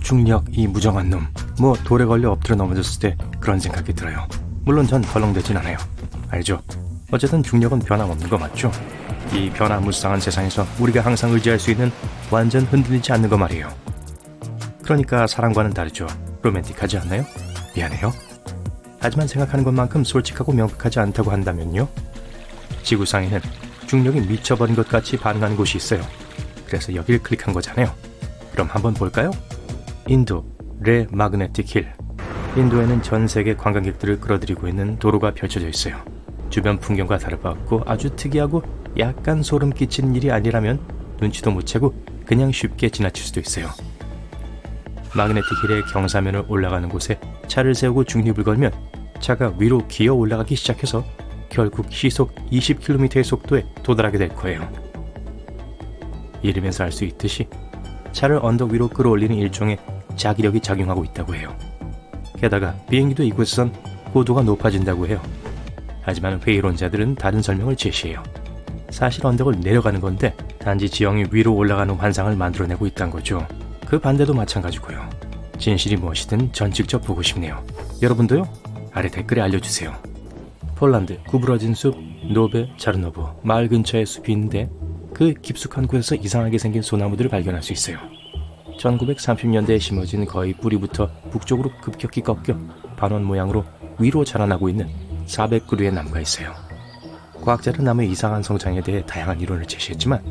중력 이 무정한 놈. 돌에 걸려 엎드려 넘어졌을 때 그런 생각이 들어요. 물론 전 덜렁대진 않아요. 알죠? 어쨌든 중력은 변함없는 거 맞죠? 이 변화무쌍한 세상에서 우리가 항상 의지할 수 있는 완전 흔들리지 않는 거 말이에요. 그러니까 사랑과는 다르죠. 로맨틱하지 않나요? 미안해요. 하지만 생각하는 것만큼 솔직하고 명확하지 않다고 한다면요? 지구상에는 중력이 미쳐버린 것 같이 반응하는 곳이 있어요. 그래서 여길 클릭한 거잖아요. 그럼 한번 볼까요? 인도 레 마그네틱 힐. 인도에는 전 세계 관광객들을 끌어들이고 있는 도로가 펼쳐져 있어요. 주변 풍경과 다를 바 없고 아주 특이하고 약간 소름 끼치는 일이 아니라면 눈치도 못 채고 그냥 쉽게 지나칠 수도 있어요. 마그네틱 힐의 경사면을 올라가는 곳에 차를 세우고 중립을 걸면 차가 위로 기어 올라가기 시작해서 결국 시속 20km의 속도에 도달하게 될 거예요. 이름에서 알 수 있듯이 차를 언덕 위로 끌어올리는 일종의 자기력이 작용하고 있다고 해요. 게다가 비행기도 이곳에선 고도가 높아진다고 해요. 하지만 회의론자들은 다른 설명을 제시해요. 사실 언덕을 내려가는 건데 단지 지형이 위로 올라가는 환상을 만들어내고 있다는 거죠. 그 반대도 마찬가지고요. 진실이 무엇이든 전 직접 보고 싶네요. 여러분도요? 아래 댓글에 알려주세요. 폴란드 구부러진 숲 노베 자르노브 마을 근처에 숲이 있는데 그 깊숙한 곳에서 이상하게 생긴 소나무들을 발견할 수 있어요. 1930년대에 심어진 거의 뿌리부터 북쪽으로 급격히 꺾여 반원 모양으로 위로 자라나고 있는 400그루의 나무가 있어요. 과학자는 나무의 이상한 성장에 대해 다양한 이론을 제시했지만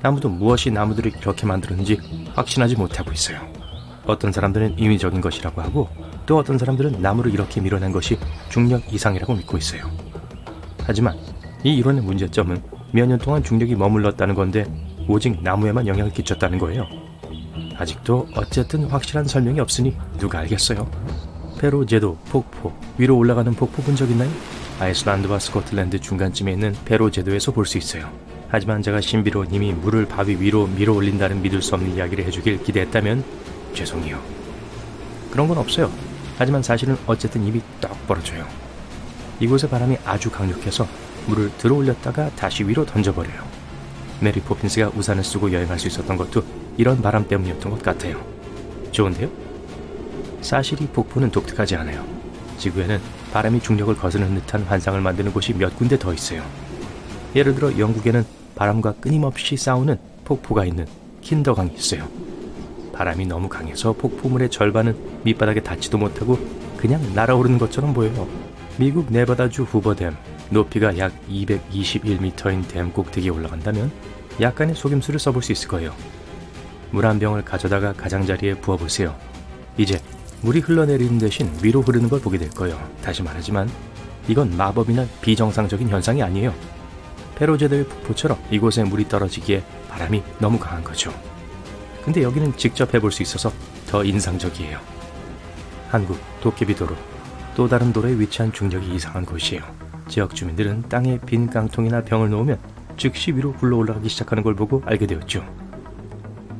아무도 무엇이 나무들을 이렇게 만들었는지 확신하지 못하고 있어요. 어떤 사람들은 인위적인 것이라고 하고 또 어떤 사람들은 나무를 이렇게 밀어낸 것이 중력 이상이라고 믿고 있어요. 하지만 이 이론의 문제점은 몇 년 동안 중력이 머물렀다는 건데 오직 나무에만 영향을 끼쳤다는 거예요. 아직도 어쨌든 확실한 설명이 없으니 누가 알겠어요? 페루 제도 폭포, 위로 올라가는 폭포 본 적 있나요? 아이슬란드와 스코틀랜드 중간쯤에 있는 페루 제도에서 볼 수 있어요. 하지만 제가 신비로님이 물을 바위 위로 밀어 올린다는 믿을 수 없는 이야기를 해주길 기대했다면 죄송해요. 그런 건 없어요. 하지만 사실은 어쨌든 입이 떡 벌어져요. 이곳의 바람이 아주 강력해서 물을 들어 올렸다가 다시 위로 던져버려요. 메리 포핀스가 우산을 쓰고 여행할 수 있었던 것도 이런 바람 때문이었던 것 같아요. 좋은데요? 사실 이 폭포는 독특하지 않아요. 지구에는 바람이 중력을 거스르는 듯한 환상을 만드는 곳이 몇 군데 더 있어요. 예를 들어 영국에는 바람과 끊임없이 싸우는 폭포가 있는 킨더강이 있어요. 바람이 너무 강해서 폭포물의 절반은 밑바닥에 닿지도 못하고 그냥 날아오르는 것처럼 보여요. 미국 네바다주 후버댐, 높이가 약 221m인 댐 꼭대기에 올라간다면 약간의 속임수를 써볼 수 있을 거예요. 물 한 병을 가져다가 가장자리에 부어보세요. 이제 물이 흘러내리는 대신 위로 흐르는 걸 보게 될 거예요. 다시 말하지만 이건 마법이나 비정상적인 현상이 아니에요. 페루 제도의 폭포처럼 이곳에 물이 떨어지기에 바람이 너무 강한 거죠. 근데 여기는 직접 해볼 수 있어서 더 인상적이에요. 한국 도깨비 도로, 또 다른 도로에 위치한 중력이 이상한 곳이에요. 지역 주민들은 땅에 빈 깡통이나 병을 놓으면 즉시 위로 굴러 올라가기 시작하는 걸 보고 알게 되었죠.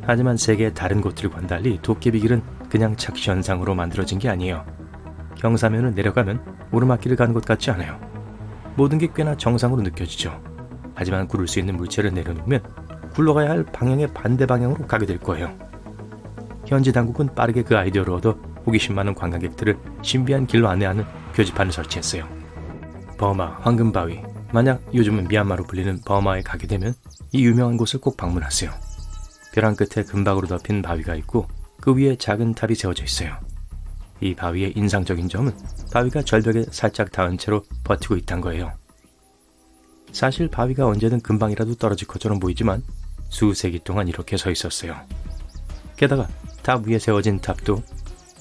하지만 세계의 다른 곳들과는 달리 도깨비길은 그냥 착시 현상으로 만들어진 게 아니에요. 경사면을 내려가면 오르막길을 가는 것 같지 않아요. 모든 게 꽤나 정상으로 느껴지죠. 하지만 구를 수 있는 물체를 내려놓으면 굴러가야 할 방향의 반대 방향으로 가게 될 거예요. 현지 당국은 빠르게 그 아이디어를 얻어 호기심 많은 관광객들을 신비한 길로 안내하는 표지판을 설치했어요. 버마 황금바위. 만약 요즘은 미얀마로 불리는 버마에 가게 되면 이 유명한 곳을 꼭 방문하세요. 벼랑 끝에 금박으로 덮인 바위가 있고 그 위에 작은 탑이 세워져 있어요. 이 바위의 인상적인 점은 바위가 절벽에 살짝 닿은 채로 버티고 있다는 거예요. 사실 바위가 언제든 금방이라도 떨어질 것처럼 보이지만 수세기 동안 이렇게 서 있었어요. 게다가 탑 위에 세워진 탑도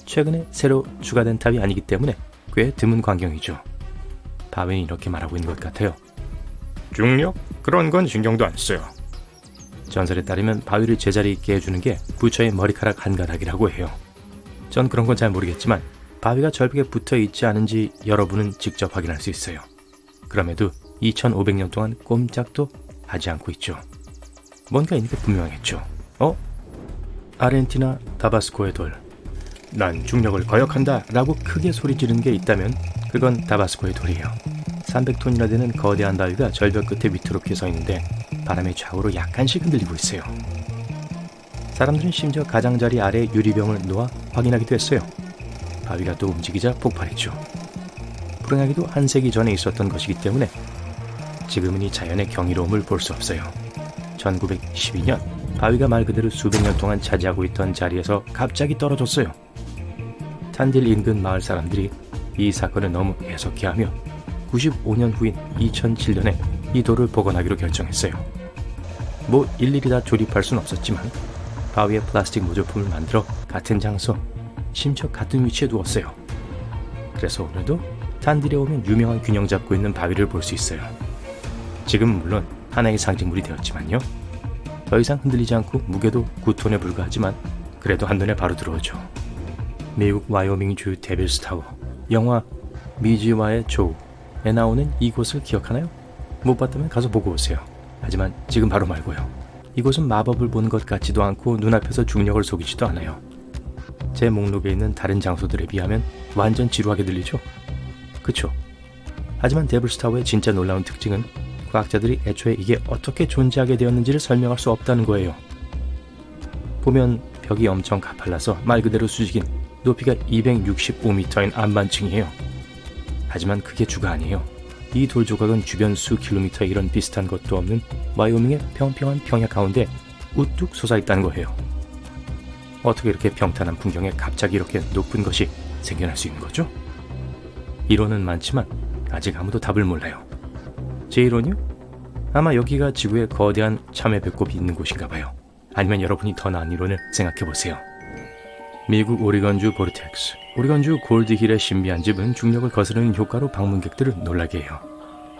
최근에 새로 추가된 탑이 아니기 때문에 꽤 드문 광경이죠. 바위는 이렇게 말하고 있는 것 같아요. 중력? 그런 건 신경도 안 써요. 전설에 따르면 바위를 제자리 있게 해주는 게 부처의 머리카락 한 가닥이라고 해요. 전 그런 건 잘 모르겠지만 바위가 절벽에 붙어 있지 않은지 여러분은 직접 확인할 수 있어요. 그럼에도 2500년 동안 꼼짝도 하지 않고 있죠. 뭔가 있는 게 분명했죠. 아르헨티나 타바스코의 돌. 난 중력을 거역한다 라고 크게 소리 지르는 게 있다면 그건 타바스코의 돌이에요. 300톤이나 되는 거대한 바위가 절벽 끝에 위태롭게 서 있는데 바람의 좌우로 약간씩 흔들리고 있어요. 사람들은 심지어 가장자리 아래 유리병을 놓아 확인하기도 했어요. 바위가 또 움직이자 폭발했죠. 불행하게도 한 세기 전에 있었던 것이기 때문에 지금은 이 자연의 경이로움을 볼 수 없어요. 1912년 바위가 말 그대로 수백 년 동안 차지하고 있던 자리에서 갑자기 떨어졌어요. 탄딜 인근 마을 사람들이 이 사건을 너무 애석해하며 95년 후인 2007년에 이 돌을 복원하기로 결정했어요. 뭐 일일이 다 조립할 순 없었지만 바위에 플라스틱 모조품을 만들어 같은 장소, 심지어 같은 위치에 두었어요. 그래서 오늘도 탄딜에 오면 유명한 균형 잡고 있는 바위를 볼 수 있어요. 지금은 물론 하나의 상징물이 되었지만요. 더 이상 흔들리지 않고 무게도 9톤에 불과하지만 그래도 한눈에 바로 들어오죠. 미국 와이오밍주 데빌스 타워, 영화 미지와의 조우에 나오는 이곳을 기억하나요? 못 봤다면 가서 보고 오세요. 하지만 지금 바로 말고요. 이곳은 마법을 보는 것 같지도 않고 눈앞에서 중력을 속이지도 않아요. 제 목록에 있는 다른 장소들에 비하면 완전 지루하게 들리죠? 그쵸? 하지만 데빌스 타워의 진짜 놀라운 특징은 과학자들이 애초에 이게 어떻게 존재하게 되었는지를 설명할 수 없다는 거예요. 보면 벽이 엄청 가팔라서 말 그대로 수직인 높이가 265m인 안반층이에요. 하지만 그게 주가 아니에요. 이 돌 조각은 주변 수 킬로미터에 이런 비슷한 것도 없는 와이오밍의 평평한 평야 가운데 우뚝 솟아있다는 거예요. 어떻게 이렇게 평탄한 풍경에 갑자기 이렇게 높은 것이 생겨날 수 있는 거죠? 이론은 많지만 아직 아무도 답을 몰라요. 제 이론이요? 아마 여기가 지구에 거대한 참외 배꼽이 있는 곳인가 봐요. 아니면 여러분이 더 나은 이론을 생각해보세요. 미국 오리건주 보르텍스, 오리건주 골드힐의 신비한 집은 중력을 거스르는 효과로 방문객들을 놀라게 해요.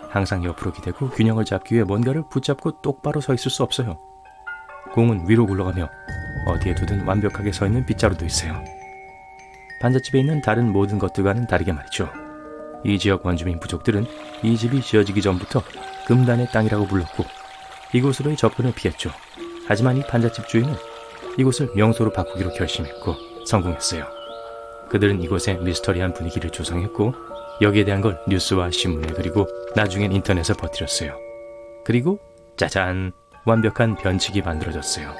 항상 옆으로 기대고 균형을 잡기 위해 뭔가를 붙잡고 똑바로 서 있을 수 없어요. 공은 위로 굴러가며 어디에 두든 완벽하게 서 있는 빗자루도 있어요. 반잣집에 있는 다른 모든 것들과는 다르게 말이죠. 이 지역 원주민 부족들은 이 집이 지어지기 전부터 금단의 땅이라고 불렀고 이곳으로의 접근을 피했죠. 하지만 이 반잣집 주인은 이곳을 명소로 바꾸기로 결심했고 성공했어요. 그들은 이곳에 미스터리한 분위기를 조성했고 여기에 대한 걸 뉴스와 신문에 그리고 나중엔 인터넷에 퍼뜨렸어요. 그리고 짜잔! 완벽한 변칙이 만들어졌어요.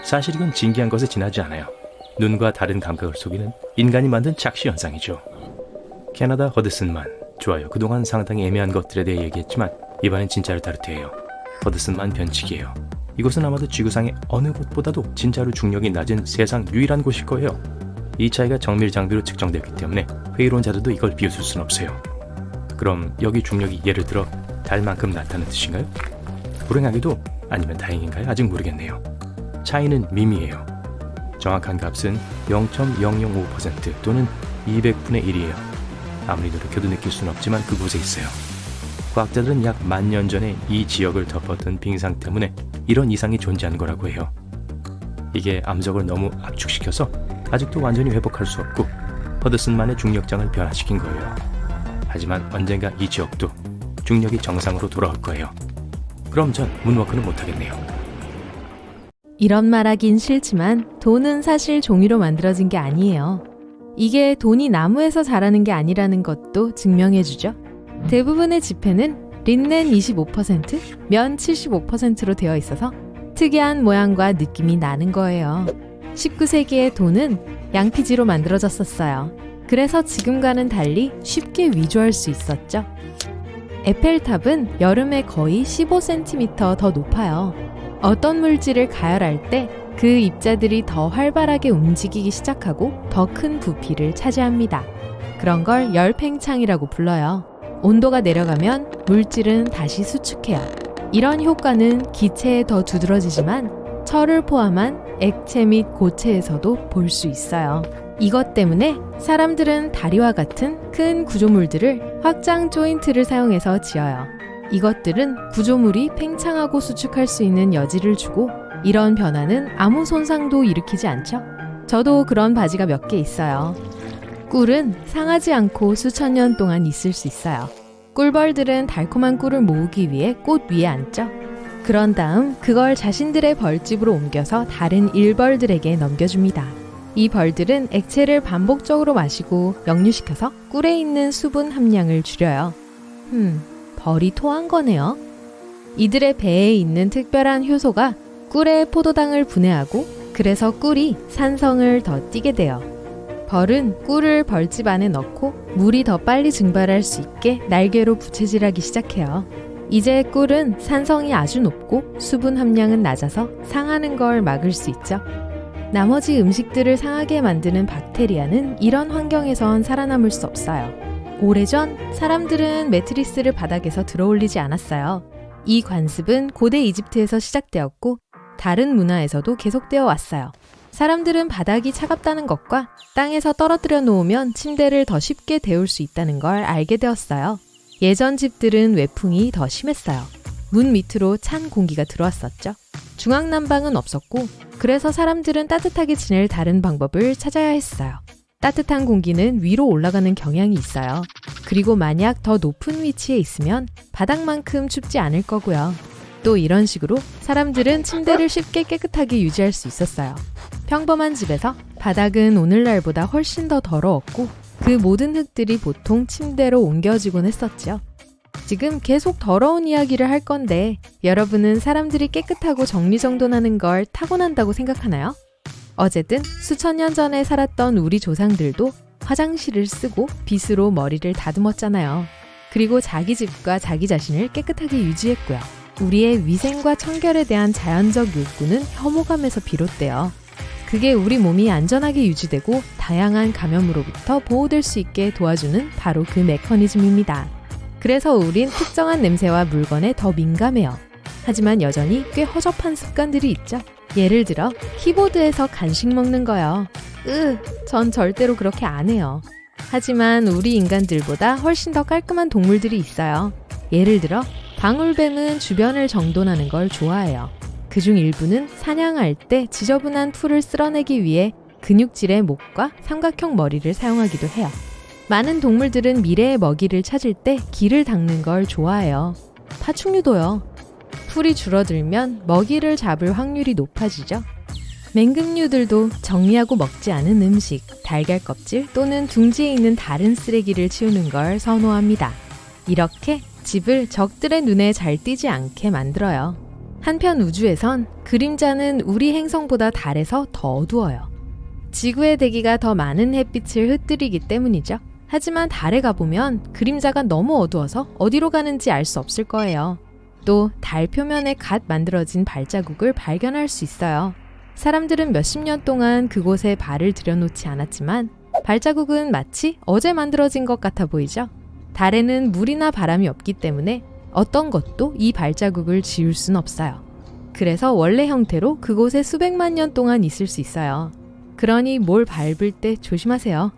사실 이건 진기한 것에 지나지 않아요. 눈과 다른 감각을 속이는 인간이 만든 착시 현상이죠. 캐나다 허드슨만, 좋아요. 그동안 상당히 애매한 것들에 대해 얘기했지만 이번엔 진짜로 따뜻해요. 허드슨만 변칙이에요. 이곳은 아마도 지구상의 어느 곳보다도 진짜로 중력이 낮은 세상 유일한 곳일 거예요. 이 차이가 정밀 장비로 측정되었기 때문에 회의론자들도 이걸 비웃을 순 없어요. 그럼 여기 중력이 예를 들어 달만큼 낮다는 뜻인가요? 불행하게도 아니면 다행인가요? 아직 모르겠네요. 차이는 미미해요. 정확한 값은 0.005% 또는 200분의 1이에요. 아무리 노력해도 느낄 수는 없지만 그곳에 있어요. 과학자들은 약 10,000년 전에 이 지역을 덮었던 빙상 때문에 이런 이상이 존재하는 거라고 해요. 이게 암석을 너무 압축시켜서 아직도 완전히 회복할 수 없고 허드슨만의 중력장을 변화시킨 거예요. 하지만 언젠가 이 지역도 중력이 정상으로 돌아올 거예요. 그럼 전 문워크는 못하겠네요. 이런 말하긴 싫지만 돈은 사실 종이로 만들어진 게 아니에요. 이게 돈이 나무에서 자라는 게 아니라는 것도 증명해주죠. 대부분의 지폐는 린넨 25%, 면 75%로 되어 있어서 특이한 모양과 느낌이 나는 거예요. 19세기의 돈은 양피지로 만들어졌었어요. 그래서 지금과는 달리 쉽게 위조할 수 있었죠. 에펠탑은 여름에 거의 15cm 더 높아요. 어떤 물질을 가열할 때 그 입자들이 더 활발하게 움직이기 시작하고 더 큰 부피를 차지합니다. 그런 걸 열팽창이라고 불러요. 온도가 내려가면 물질은 다시 수축해요. 이런 효과는 기체에 더 두드러지지만 철을 포함한 액체 및 고체에서도 볼 수 있어요. 이것 때문에 사람들은 다리와 같은 큰 구조물들을 확장 조인트를 사용해서 지어요. 이것들은 구조물이 팽창하고 수축할 수 있는 여지를 주고 이런 변화는 아무 손상도 일으키지 않죠. 저도 그런 바지가 몇 개 있어요. 꿀은 상하지 않고 수천 년 동안 있을 수 있어요. 꿀벌들은 달콤한 꿀을 모으기 위해 꽃 위에 앉죠. 그런 다음 그걸 자신들의 벌집으로 옮겨서 다른 일벌들에게 넘겨줍니다. 이 벌들은 액체를 반복적으로 마시고 역류시켜서 꿀에 있는 수분 함량을 줄여요. 벌이 토한 거네요. 이들의 배에 있는 특별한 효소가 꿀에 포도당을 분해하고 그 그래서 꿀이 산성을 더 띠게 돼요. 벌은 꿀을 벌집 안에 넣고 물이 더 빨리 증발할 수 있게 날개로 부채질하기 시작해요. 이제 꿀은 산성이 아주 높고 수분 함량은 낮아서 상하는 걸 막을 수 있죠. 나머지 음식들을 상하게 만드는 박테리아는 이런 환경에선 살아남을 수 없어요. 오래전 사람들은 매트리스를 바닥에서 들어올리지 않았어요. 이 관습은 고대 이집트에서 시작되었고 다른 문화에서도 계속되어 왔어요. 사람들은 바닥이 차갑다는 것과 땅에서 떨어뜨려 놓으면 침대를 더 쉽게 데울 수 있다는 걸 알게 되었어요. 예전 집들은 외풍이 더 심했어요. 문 밑으로 찬 공기가 들어왔었죠. 중앙난방은 없었고 그래서 사람들은 따뜻하게 지낼 다른 방법을 찾아야 했어요. 따뜻한 공기는 위로 올라가는 경향이 있어요. 그리고 만약 더 높은 위치에 있으면 바닥만큼 춥지 않을 거고요. 또 이런 식으로 사람들은 침대를 쉽게 깨끗하게 유지할 수 있었어요. 평범한 집에서 바닥은 오늘날보다 훨씬 더 더러웠고 그 모든 흙들이 보통 침대로 옮겨지곤 했었죠. 지금 계속 더러운 이야기를 할 건데 여러분은 사람들이 깨끗하고 정리정돈하는 걸 타고난다고 생각하나요? 어쨌든 수천 년 전에 살았던 우리 조상들도 화장실을 쓰고 빗으로 머리를 다듬었잖아요. 그리고 자기 집과 자기 자신을 깨끗하게 유지했고요. 우리의 위생과 청결에 대한 자연적 욕구는 혐오감에서 비롯돼요. 그게 우리 몸이 안전하게 유지되고 다양한 감염으로부터 보호될 수 있게 도와주는 바로 그 메커니즘입니다. 그래서 우린 특정한 냄새와 물건에 더 민감해요. 하지만 여전히 꽤 허접한 습관들이 있죠. 예를 들어 키보드에서 간식 먹는 거요. 전 절대로 그렇게 안 해요. 하지만 우리 인간들보다 훨씬 더 깔끔한 동물들이 있어요. 예를 들어 방울뱀은 주변을 정돈하는 걸 좋아해요. 그중 일부는 사냥할 때 지저분한 풀을 쓸어내기 위해 근육질의 목과 삼각형 머리를 사용하기도 해요. 많은 동물들은 미래의 먹이를 찾을 때 길을 닦는 걸 좋아해요. 파충류도요. 풀이 줄어들면 먹이를 잡을 확률이 높아지죠. 맹금류들도 정리하고 먹지 않은 음식, 달걀 껍질 또는 둥지에 있는 다른 쓰레기를 치우는 걸 선호합니다. 이렇게 집을 적들의 눈에 잘 띄지 않게 만들어요. 한편 우주에선 그림자는 우리 행성보다 달에서 더 어두워요. 지구의 대기가 더 많은 햇빛을 흩뜨리기 때문이죠. 하지만 달에 가보면 그림자가 너무 어두워서 어디로 가는지 알 수 없을 거예요. 또 달 표면에 갓 만들어진 발자국을 발견할 수 있어요. 사람들은 몇십 년 동안 그곳에 발을 들여놓지 않았지만 발자국은 마치 어제 만들어진 것 같아 보이죠? 달에는 물이나 바람이 없기 때문에 어떤 것도 이 발자국을 지울 순 없어요. 그래서 원래 형태로 그곳에 수백만 년 동안 있을 수 있어요. 그러니 뭘 밟을 때 조심하세요.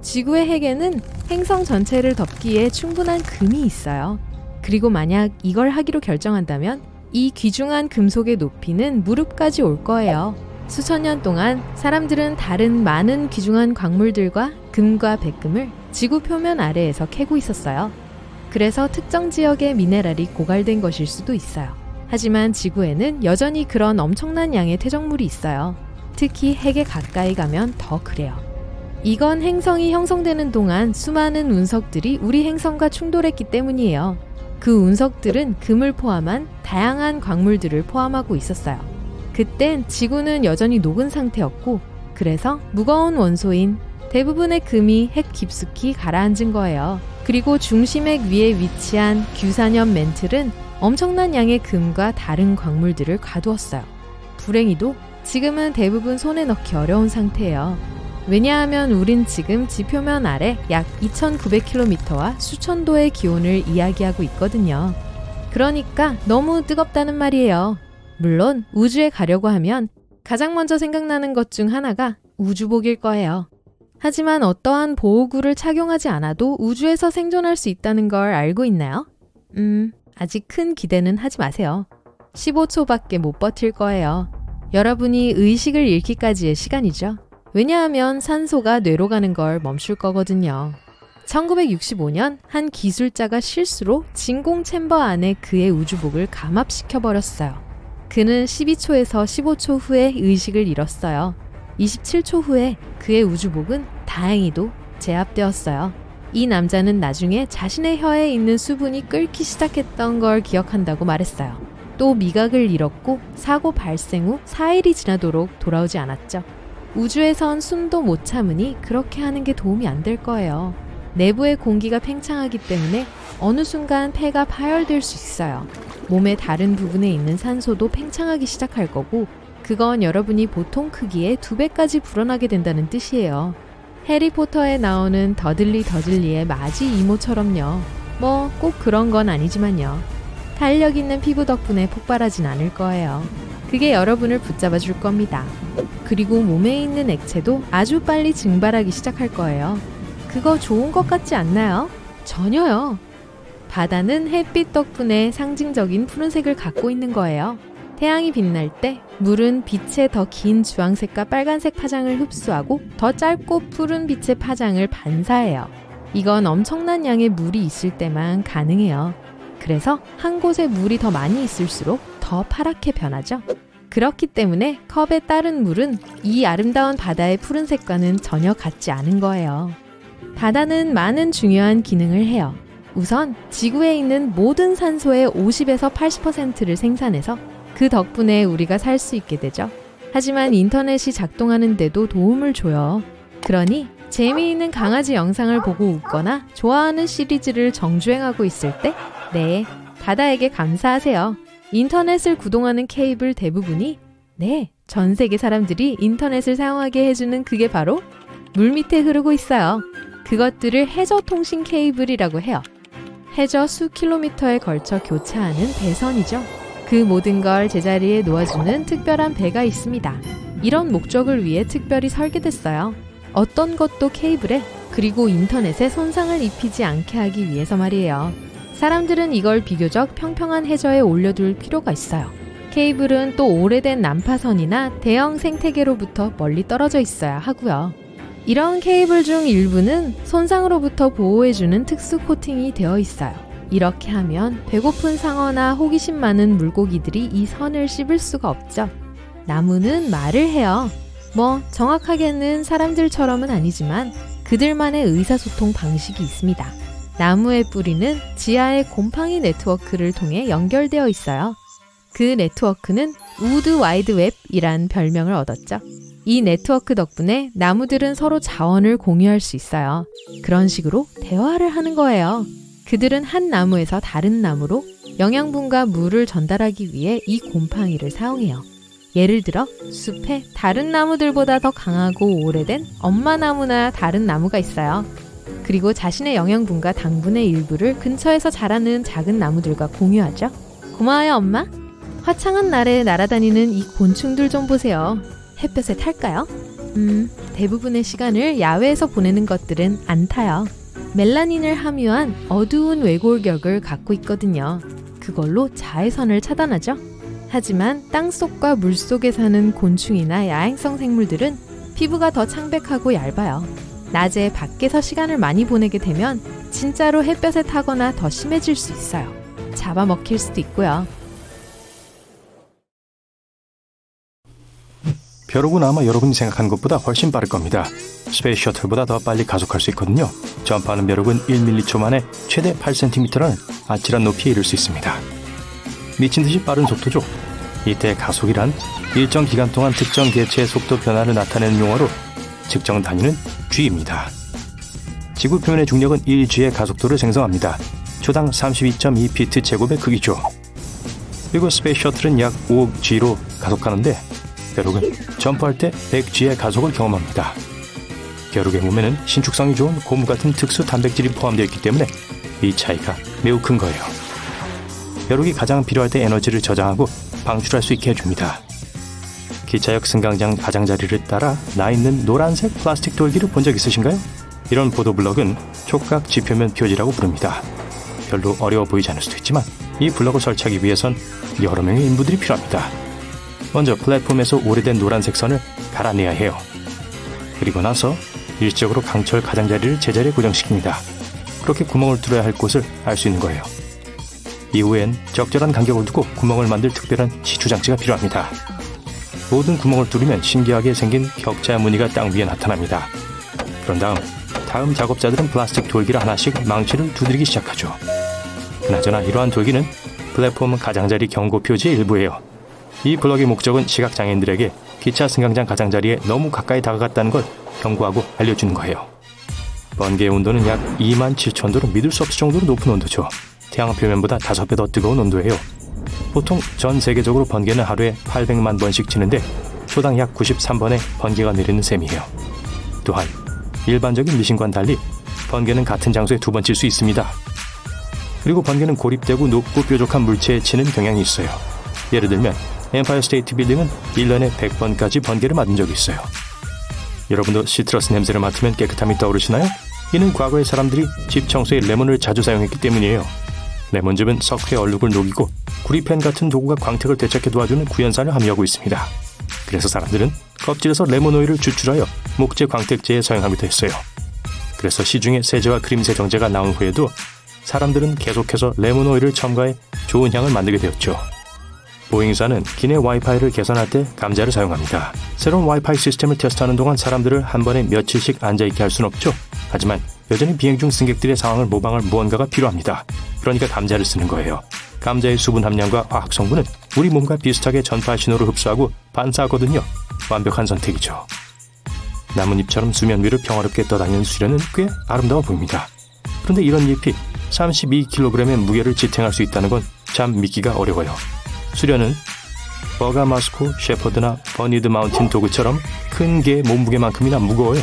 지구의 핵에는 행성 전체를 덮기에 충분한 금이 있어요. 그리고 만약 이걸 하기로 결정한다면 이 귀중한 금속의 높이는 무릎까지 올 거예요. 수천 년 동안 사람들은 다른 많은 귀중한 광물들과 금과 백금을 지구 표면 아래에서 캐고 있었어요. 그래서 특정 지역의 미네랄이 고갈된 것일 수도 있어요. 하지만 지구에는 여전히 그런 엄청난 양의 퇴적물이 있어요. 특히 핵에 가까이 가면 더 그래요. 이건 행성이 형성되는 동안 수많은 운석들이 우리 행성과 충돌했기 때문이에요. 그 운석들은 금을 포함한 다양한 광물들을 포함하고 있었어요. 그땐 지구는 여전히 녹은 상태였고 그래서 무거운 원소인 대부분의 금이 핵 깊숙이 가라앉은 거예요. 그리고 중심핵 위에 위치한 규산염 멘틀은 엄청난 양의 금과 다른 광물들을 가두었어요. 불행히도 지금은 대부분 손에 넣기 어려운 상태예요. 왜냐하면 우린 지금 지표면 아래 약 2900km와 수천 도의 기온을 이야기하고 있거든요. 그러니까 너무 뜨겁다는 말이에요. 물론 우주에 가려고 하면 가장 먼저 생각나는 것 중 하나가 우주복일 거예요. 하지만 어떠한 보호구를 착용하지 않아도 우주에서 생존할 수 있다는 걸 알고 있나요? 아직 큰 기대는 하지 마세요. 15초밖에 못 버틸 거예요. 여러분이 의식을 잃기까지의 시간이죠. 왜냐하면 산소가 뇌로 가는 걸 멈출 거거든요. 1965년 한 기술자가 실수로 진공 챔버 안에 그의 우주복을 감압시켜버렸어요. 그는 12초에서 15초 후에 의식을 잃었어요. 27초 후에 그의 우주복은 다행히도 제압되었어요. 이 남자는 나중에 자신의 혀에 있는 수분이 끓기 시작했던 걸 기억한다고 말했어요. 또 미각을 잃었고 사고 발생 후 4일이 지나도록 돌아오지 않았죠. 우주에선 숨도 못 참으니 그렇게 하는 게 도움이 안 될 거예요. 내부의 공기가 팽창하기 때문에 어느 순간 폐가 파열될 수 있어요. 몸의 다른 부분에 있는 산소도 팽창하기 시작할 거고 그건 여러분이 보통 크기의 2배까지 불어나게 된다는 뜻이에요. 해리포터에 나오는 더들리의 마지 이모처럼요. 뭐 꼭 그런 건 아니지만요. 탄력 있는 피부 덕분에 폭발하진 않을 거예요. 그게 여러분을 붙잡아 줄 겁니다. 그리고 몸에 있는 액체도 아주 빨리 증발하기 시작할 거예요. 그거 좋은 것 같지 않나요? 전혀요. 바다는 햇빛 덕분에 상징적인 푸른색을 갖고 있는 거예요. 태양이 빛날 때 물은 빛의 더 긴 주황색과 빨간색 파장을 흡수하고 더 짧고 푸른 빛의 파장을 반사해요. 이건 엄청난 양의 물이 있을 때만 가능해요. 그래서 한 곳에 물이 더 많이 있을수록 더 파랗게 변하죠. 그렇기 때문에 컵에 따른 물은 이 아름다운 바다의 푸른색과는 전혀 같지 않은 거예요. 바다는 많은 중요한 기능을 해요. 우선 지구에 있는 모든 산소의 50에서 80%를 생산해서 그 덕분에 우리가 살 수 있게 되죠. 하지만 인터넷이 작동하는데도 도움을 줘요. 그러니 재미있는 강아지 영상을 보고 웃거나 좋아하는 시리즈를 정주행하고 있을 때 네, 바다에게 감사하세요. 인터넷을 구동하는 케이블 대부분이 전 세계 사람들이 인터넷을 사용하게 해주는 그게 바로 물 밑에 흐르고 있어요. 그것들을 해저 통신 케이블이라고 해요. 해저 수 킬로미터에 걸쳐 교차하는 배선이죠. 그 모든 걸 제자리에 놓아주는 특별한 배가 있습니다. 이런 목적을 위해 특별히 설계됐어요. 어떤 것도 케이블에 그리고 인터넷에 손상을 입히지 않게 하기 위해서 말이에요. 사람들은 이걸 비교적 평평한 해저에 올려둘 필요가 있어요. 케이블은 또 오래된 난파선이나 대형 생태계로부터 멀리 떨어져 있어야 하고요. 이런 케이블 중 일부는 손상으로부터 보호해주는 특수 코팅이 되어 있어요. 이렇게 하면 배고픈 상어나 호기심 많은 물고기들이 이 선을 씹을 수가 없죠. 나무는 말을 해요. 뭐 정확하게는 사람들처럼은 아니지만 그들만의 의사소통 방식이 있습니다. 나무의 뿌리는 지하의 곰팡이 네트워크를 통해 연결되어 있어요. 그 네트워크는 우드 와이드 웹이란 별명을 얻었죠. 이 네트워크 덕분에 나무들은 서로 자원을 공유할 수 있어요. 그런 식으로 대화를 하는 거예요. 그들은 한 나무에서 다른 나무로 영양분과 물을 전달하기 위해 이 곰팡이를 사용해요. 예를 들어 숲에 다른 나무들보다 더 강하고 오래된 엄마 나무나 다른 나무가 있어요. 그리고 자신의 영양분과 당분의 일부를 근처에서 자라는 작은 나무들과 공유하죠. 고마워요, 엄마. 화창한 날에 날아다니는 이 곤충들 좀 보세요. 햇볕에 탈까요? 대부분의 시간을 야외에서 보내는 것들은 안 타요. 멜라닌을 함유한 어두운 외골격을 갖고 있거든요. 그걸로 자외선을 차단하죠. 하지만 땅속과 물속에 사는 곤충이나 야행성 생물들은 피부가 더 창백하고 얇아요. 낮에 밖에서 시간을 많이 보내게 되면 진짜로 햇볕에 타거나 더 심해질 수 있어요. 잡아먹힐 수도 있고요. 벼룩은 아마 여러분이 생각하는 것보다 훨씬 빠를 겁니다. 스페이스 셔틀보다 더 빨리 가속할 수 있거든요. 점프하는 벼룩은 1m초 만에 최대 8cm라는 아찔한 높이에 이를 수 있습니다. 미친 듯이 빠른 속도죠. 이때 가속이란 일정 기간 동안 특정 개체의 속도 변화를 나타내는 용어로 측정 단위는 G입니다. 지구 표면의 중력은 1G의 가속도를 생성합니다. 초당 32.2피트 제곱의 크기죠. 그리고 스페이스 셔틀은 약 5억 G로 가속하는데 벼룩은 점프할 때 100G의 가속을 경험합니다. 벼룩의 몸에는 신축성이 좋은 고무 같은 특수 단백질이 포함되어 있기 때문에 이 차이가 매우 큰 거예요. 벼룩이 가장 필요할 때 에너지를 저장하고 방출할 수 있게 해줍니다. 기차역 승강장 가장자리를 따라 나 있는 노란색 플라스틱 돌기를 본 적 있으신가요? 이런 보도블럭은 촉각 지표면 표지라고 부릅니다. 별로 어려워 보이지 않을 수도 있지만 이 블럭을 설치하기 위해선 여러 명의 인부들이 필요합니다. 먼저 플랫폼에서 오래된 노란색 선을 갈아내야 해요. 그리고 나서 일시적으로 강철 가장자리를 제자리에 고정시킵니다. 그렇게 구멍을 뚫어야 할 곳을 알 수 있는 거예요. 이후엔 적절한 간격을 두고 구멍을 만들 특별한 시추장치가 필요합니다. 모든 구멍을 뚫으면 신기하게 생긴 격자 무늬가 땅 위에 나타납니다. 그런 다음 작업자들은 플라스틱 돌기를 하나씩 망치를 두드리기 시작하죠. 그나저나 이러한 돌기는 플랫폼 가장자리 경고 표지의 일부예요. 이 블럭의 목적은 시각장애인들에게 기차 승강장 가장자리에 너무 가까이 다가갔다는 걸 경고하고 알려주는 거예요. 번개의 온도는 약 27,000도로 믿을 수 없을 정도로 높은 온도죠. 태양 표면보다 5배 더 뜨거운 온도예요. 보통 전 세계적으로 번개는 하루에 800만 번씩 치는데 초당 약 93번의 번개가 내리는 셈이에요. 또한 일반적인 미신과는 달리 번개는 같은 장소에 2번 칠 수 있습니다. 그리고 번개는 고립되고 높고 뾰족한 물체에 치는 경향이 있어요. 예를 들면 엠파이어 스테이트 빌딩은 1년에 100번까지 번개를 맞은 적이 있어요. 여러분도 시트러스 냄새를 맡으면 깨끗함이 떠오르시나요? 이는 과거의 사람들이 집 청소에 레몬을 자주 사용했기 때문이에요. 레몬즙은 석회 얼룩을 녹이고 구리펜 같은 도구가 광택을 되찾게 도와주는 구연산을 함유하고 있습니다. 그래서 사람들은 껍질에서 레몬 오일을 추출하여 목재 광택제에 사용하기도 했어요. 그래서 시중에 세제와 크림 세정제가 나온 후에도 사람들은 계속해서 레몬 오일을 첨가해 좋은 향을 만들게 되었죠. 보잉사는 기내 와이파이를 개선할 때 감자를 사용합니다. 새로운 와이파이 시스템을 테스트하는 동안 사람들을 한 번에 며칠씩 앉아있게 할 수는 없죠. 하지만 여전히 비행 중 승객들의 상황을 모방할 무언가가 필요합니다. 그러니까 감자를 쓰는 거예요. 감자의 수분 함량과 화학 성분은 우리 몸과 비슷하게 전파 신호를 흡수하고 반사하거든요. 완벽한 선택이죠. 나뭇잎처럼 수면 위를 평화롭게 떠다니는 수련은 꽤 아름다워 보입니다. 그런데 이런 잎이 32kg의 무게를 지탱할 수 있다는 건 참 믿기가 어려워요. 수련은 버가마스코, 셰퍼드나 버니드 마운틴 도그처럼 큰 개의 몸무게만큼이나 무거워요.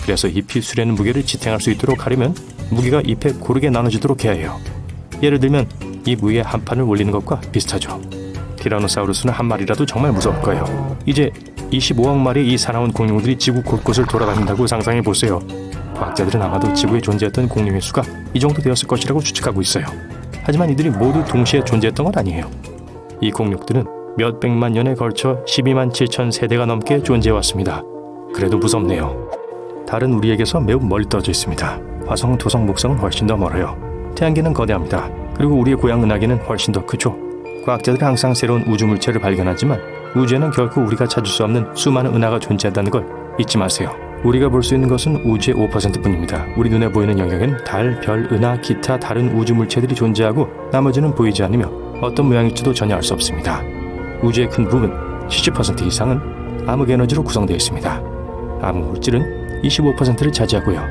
그래서 잎이 수련의 무게를 지탱할 수 있도록 하려면 무게가 잎에 고르게 나눠지도록 해야 해요. 예를 들면 잎 위에 한 판을 올리는 것과 비슷하죠. 티라노사우루스는 한 마리라도 정말 무서울 거예요. 이제 25억 마리의 이 사나운 공룡들이 지구 곳곳을 돌아다닌다고 상상해보세요. 과학자들은 아마도 지구에 존재했던 공룡의 수가 이 정도 되었을 것이라고 추측하고 있어요. 하지만 이들이 모두 동시에 존재했던 건 아니에요. 이 공룡들은 몇백만 년에 걸쳐 12만 7천 세대가 넘게 존재해왔습니다. 그래도 무섭네요. 달은 우리에게서 매우 멀리 떨어져 있습니다. 화성, 토성, 목성은 훨씬 더 멀어요. 태양계는 거대합니다. 그리고 우리의 고향 은하계는 훨씬 더 크죠. 과학자들은 항상 새로운 우주 물체를 발견하지만 우주에는 결코 우리가 찾을 수 없는 수많은 은하가 존재한다는 걸 잊지 마세요. 우리가 볼 수 있는 것은 우주의 5%뿐입니다. 우리 눈에 보이는 영역엔 달, 별, 은하, 기타 다른 우주 물체들이 존재하고 나머지는 보이지 않으며 어떤 모양일지도 전혀 알 수 없습니다. 우주의 큰 부분 70% 이상은 암흑 에너지로 구성되어 있습니다. 암흑 물질은 25%를 차지하고요.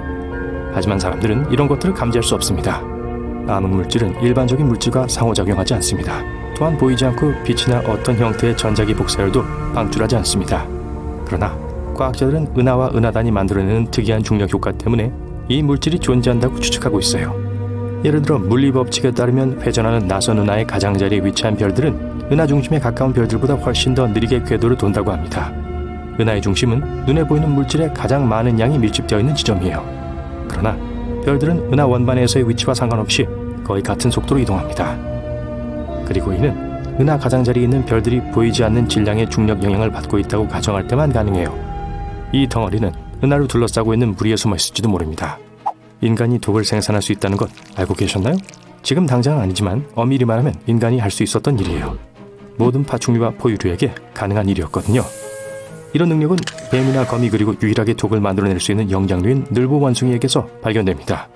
하지만 사람들은 이런 것들을 감지할 수 없습니다. 암흑 물질은 일반적인 물질과 상호작용하지 않습니다. 또한 보이지 않고 빛이나 어떤 형태의 전자기 복사열도 방출하지 않습니다. 그러나 과학자들은 은하와 은하단이 만들어내는 특이한 중력 효과 때문에 이 물질이 존재한다고 추측하고 있어요. 예를 들어 물리법칙에 따르면 회전하는 나선 은하의 가장자리에 위치한 별들은 은하 중심에 가까운 별들보다 훨씬 더 느리게 궤도를 돈다고 합니다. 은하의 중심은 눈에 보이는 물질의 가장 많은 양이 밀집되어 있는 지점이에요. 그러나 별들은 은하 원반에서의 위치와 상관없이 거의 같은 속도로 이동합니다. 그리고 이는 은하 가장자리에 있는 별들이 보이지 않는 질량의 중력 영향을 받고 있다고 가정할 때만 가능해요. 이 덩어리는 은하를 둘러싸고 있는 무리에 숨어 있을지도 모릅니다. 인간이 독을 생산할 수 있다는 것 알고 계셨나요? 지금 당장은 아니지만 엄밀히 말하면 인간이 할 수 있었던 일이에요. 모든 파충류와 포유류에게 가능한 일이었거든요. 이런 능력은 뱀이나 거미 그리고 유일하게 독을 만들어낼 수 있는 영장류인 늘보 원숭이에게서 발견됩니다.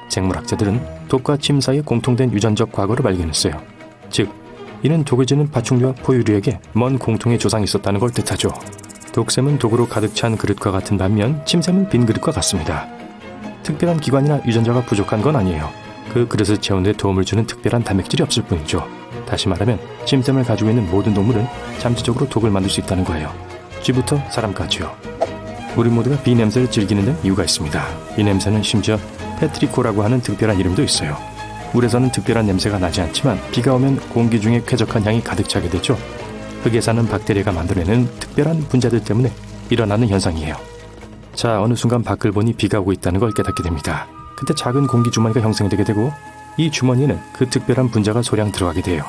생물학자들은 독과 침 사이에 공통된 유전적 과거를 발견했어요. 즉, 이는 독을 지는 파충류와 포유류에게 먼 공통의 조상이 있었다는 걸 뜻하죠. 독샘은 독으로 가득 찬 그릇과 같은 반면 침샘은 빈 그릇과 같습니다. 특별한 기관이나 유전자가 부족한 건 아니에요. 그 그릇을 채우는 데 도움을 주는 특별한 단백질이 없을 뿐이죠. 다시 말하면 침샘을 가지고 있는 모든 동물은 잠재적으로 독을 만들 수 있다는 거예요. 쥐부터 사람까지요. 우리 모두가 비 냄새를 즐기는 데 이유가 있습니다. 이 냄새는 심지어 페트리코라고 하는 특별한 이름도 있어요. 물에서는 특별한 냄새가 나지 않지만 비가 오면 공기 중에 쾌적한 향이 가득 차게 되죠. 흙에 사는 박테리아가 만들어내는 특별한 분자들 때문에 일어나는 현상이에요. 자, 어느 순간 밖을 보니 비가 오고 있다는 걸 깨닫게 됩니다. 그때 작은 공기 주머니가 형성되게 되고 이 주머니에는 그 특별한 분자가 소량 들어가게 돼요.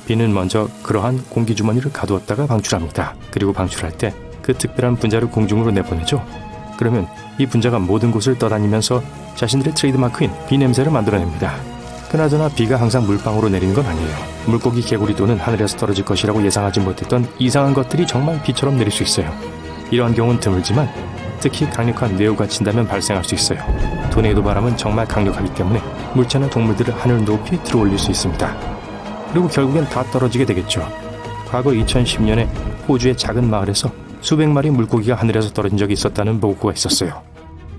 비는 먼저 그러한 공기 주머니를 가두었다가 방출합니다. 그리고 방출할 때 그 특별한 분자를 공중으로 내보내죠. 그러면 이 분자가 모든 곳을 떠다니면서 자신들의 트레이드마크인 비 냄새를 만들어냅니다. 그나저나 비가 항상 물방울로 내리는 건 아니에요. 물고기, 개구리 또는 하늘에서 떨어질 것이라고 예상하지 못했던 이상한 것들이 정말 비처럼 내릴 수 있어요. 이러한 경우는 드물지만 특히 강력한 뇌우가 친다면 발생할 수 있어요. 토네이도 바람은 정말 강력하기 때문에 물체나 동물들을 하늘 높이 들어올릴 수 있습니다. 그리고 결국엔 다 떨어지게 되겠죠. 과거 2010년에 호주의 작은 마을에서 수백 마리 물고기가 하늘에서 떨어진 적이 있었다는 보고가 있었어요.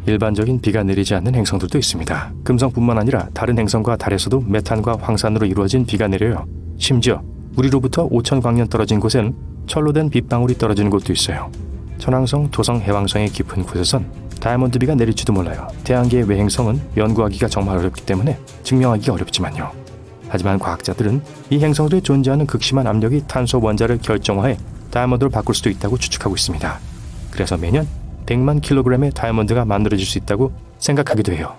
일반적인 비가 내리지 않는 행성들도 있습니다. 금성뿐만 아니라 다른 행성과 달에서도 메탄과 황산으로 이루어진 비가 내려요. 심지어 우리로부터 5,000광년 떨어진 곳에는 철로 된 빗방울이 떨어지는 곳도 있어요. 천왕성, 토성, 해왕성의 깊은 곳에선 다이아몬드비가 내릴지도 몰라요. 태양계의 외행성은 연구하기가 정말 어렵기 때문에 증명하기가 어렵지만요. 하지만 과학자들은 이 행성들에 존재하는 극심한 압력이 탄소 원자를 결정화해 다이아몬드로 바꿀 수도 있다고 추측하고 있습니다. 그래서 매년 100만 킬로그램의 다이아몬드가 만들어질 수 있다고 생각하기도 해요.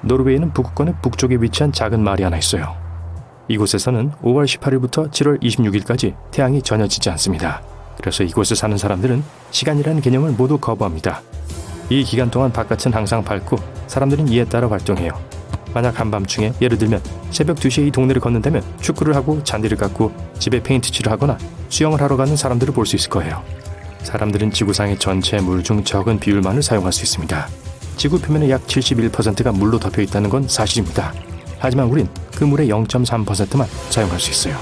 노르웨이는 북극권의 북쪽에 위치한 작은 마을이 하나 있어요. 이곳에서는 5월 18일부터 7월 26일까지 태양이 전혀 지지 않습니다. 그래서 이곳에 사는 사람들은 시간이라는 개념을 모두 거부합니다. 이 기간 동안 바깥은 항상 밝고 사람들은 이에 따라 활동해요. 만약 한밤중에 예를 들면 새벽 2시에 이 동네를 걷는다면 축구를 하고 잔디를 깎고 집에 페인트 칠을 하거나 수영을 하러 가는 사람들을 볼 수 있을 거예요. 사람들은 지구상의 전체 물 중 적은 비율만을 사용할 수 있습니다. 지구 표면의 약 71%가 물로 덮여 있다는 건 사실입니다. 하지만 우린 그 물의 0.3%만 사용할 수 있어요.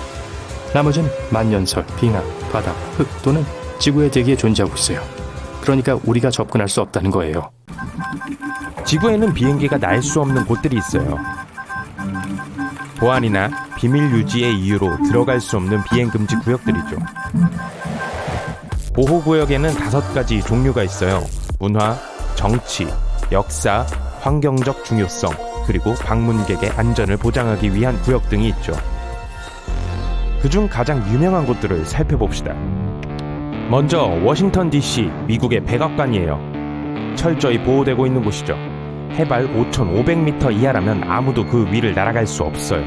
나머지는 만년설, 빙하, 바다, 흙 또는 지구의 대기에 존재하고 있어요. 그러니까 우리가 접근할 수 없다는 거예요. 지구에는 비행기가 날 수 없는 곳들이 있어요. 보안이나 비밀 유지의 이유로 들어갈 수 없는 비행금지 구역들이죠. 보호구역에는 5가지 종류가 있어요. 문화, 정치, 역사, 환경적 중요성, 그리고 방문객의 안전을 보장하기 위한 구역 등이 있죠. 그중 가장 유명한 곳들을 살펴봅시다. 먼저 워싱턴 DC, 미국의 백악관이에요. 철저히 보호되고 있는 곳이죠. 해발 5,500m 이하라면 아무도 그 위를 날아갈 수 없어요.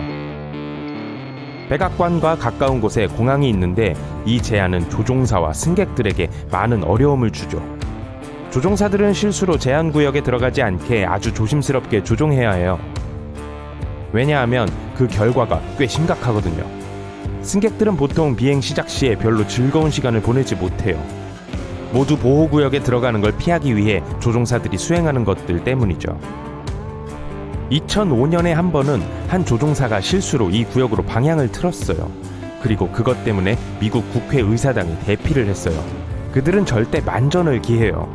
백악관과 가까운 곳에 공항이 있는데 이 제한은 조종사와 승객들에게 많은 어려움을 주죠. 조종사들은 실수로 제한구역에 들어가지 않게 아주 조심스럽게 조종해야 해요. 왜냐하면 그 결과가 꽤 심각하거든요. 승객들은 보통 비행 시작 시에 별로 즐거운 시간을 보내지 못해요. 모두 보호구역에 들어가는 걸 피하기 위해 조종사들이 수행하는 것들 때문이죠. 2005년에 한 번은 한 조종사가 실수로 이 구역으로 방향을 틀었어요. 그리고 그것 때문에 미국 국회의사당이 대피를 했어요. 그들은 절대 만전을 기해요.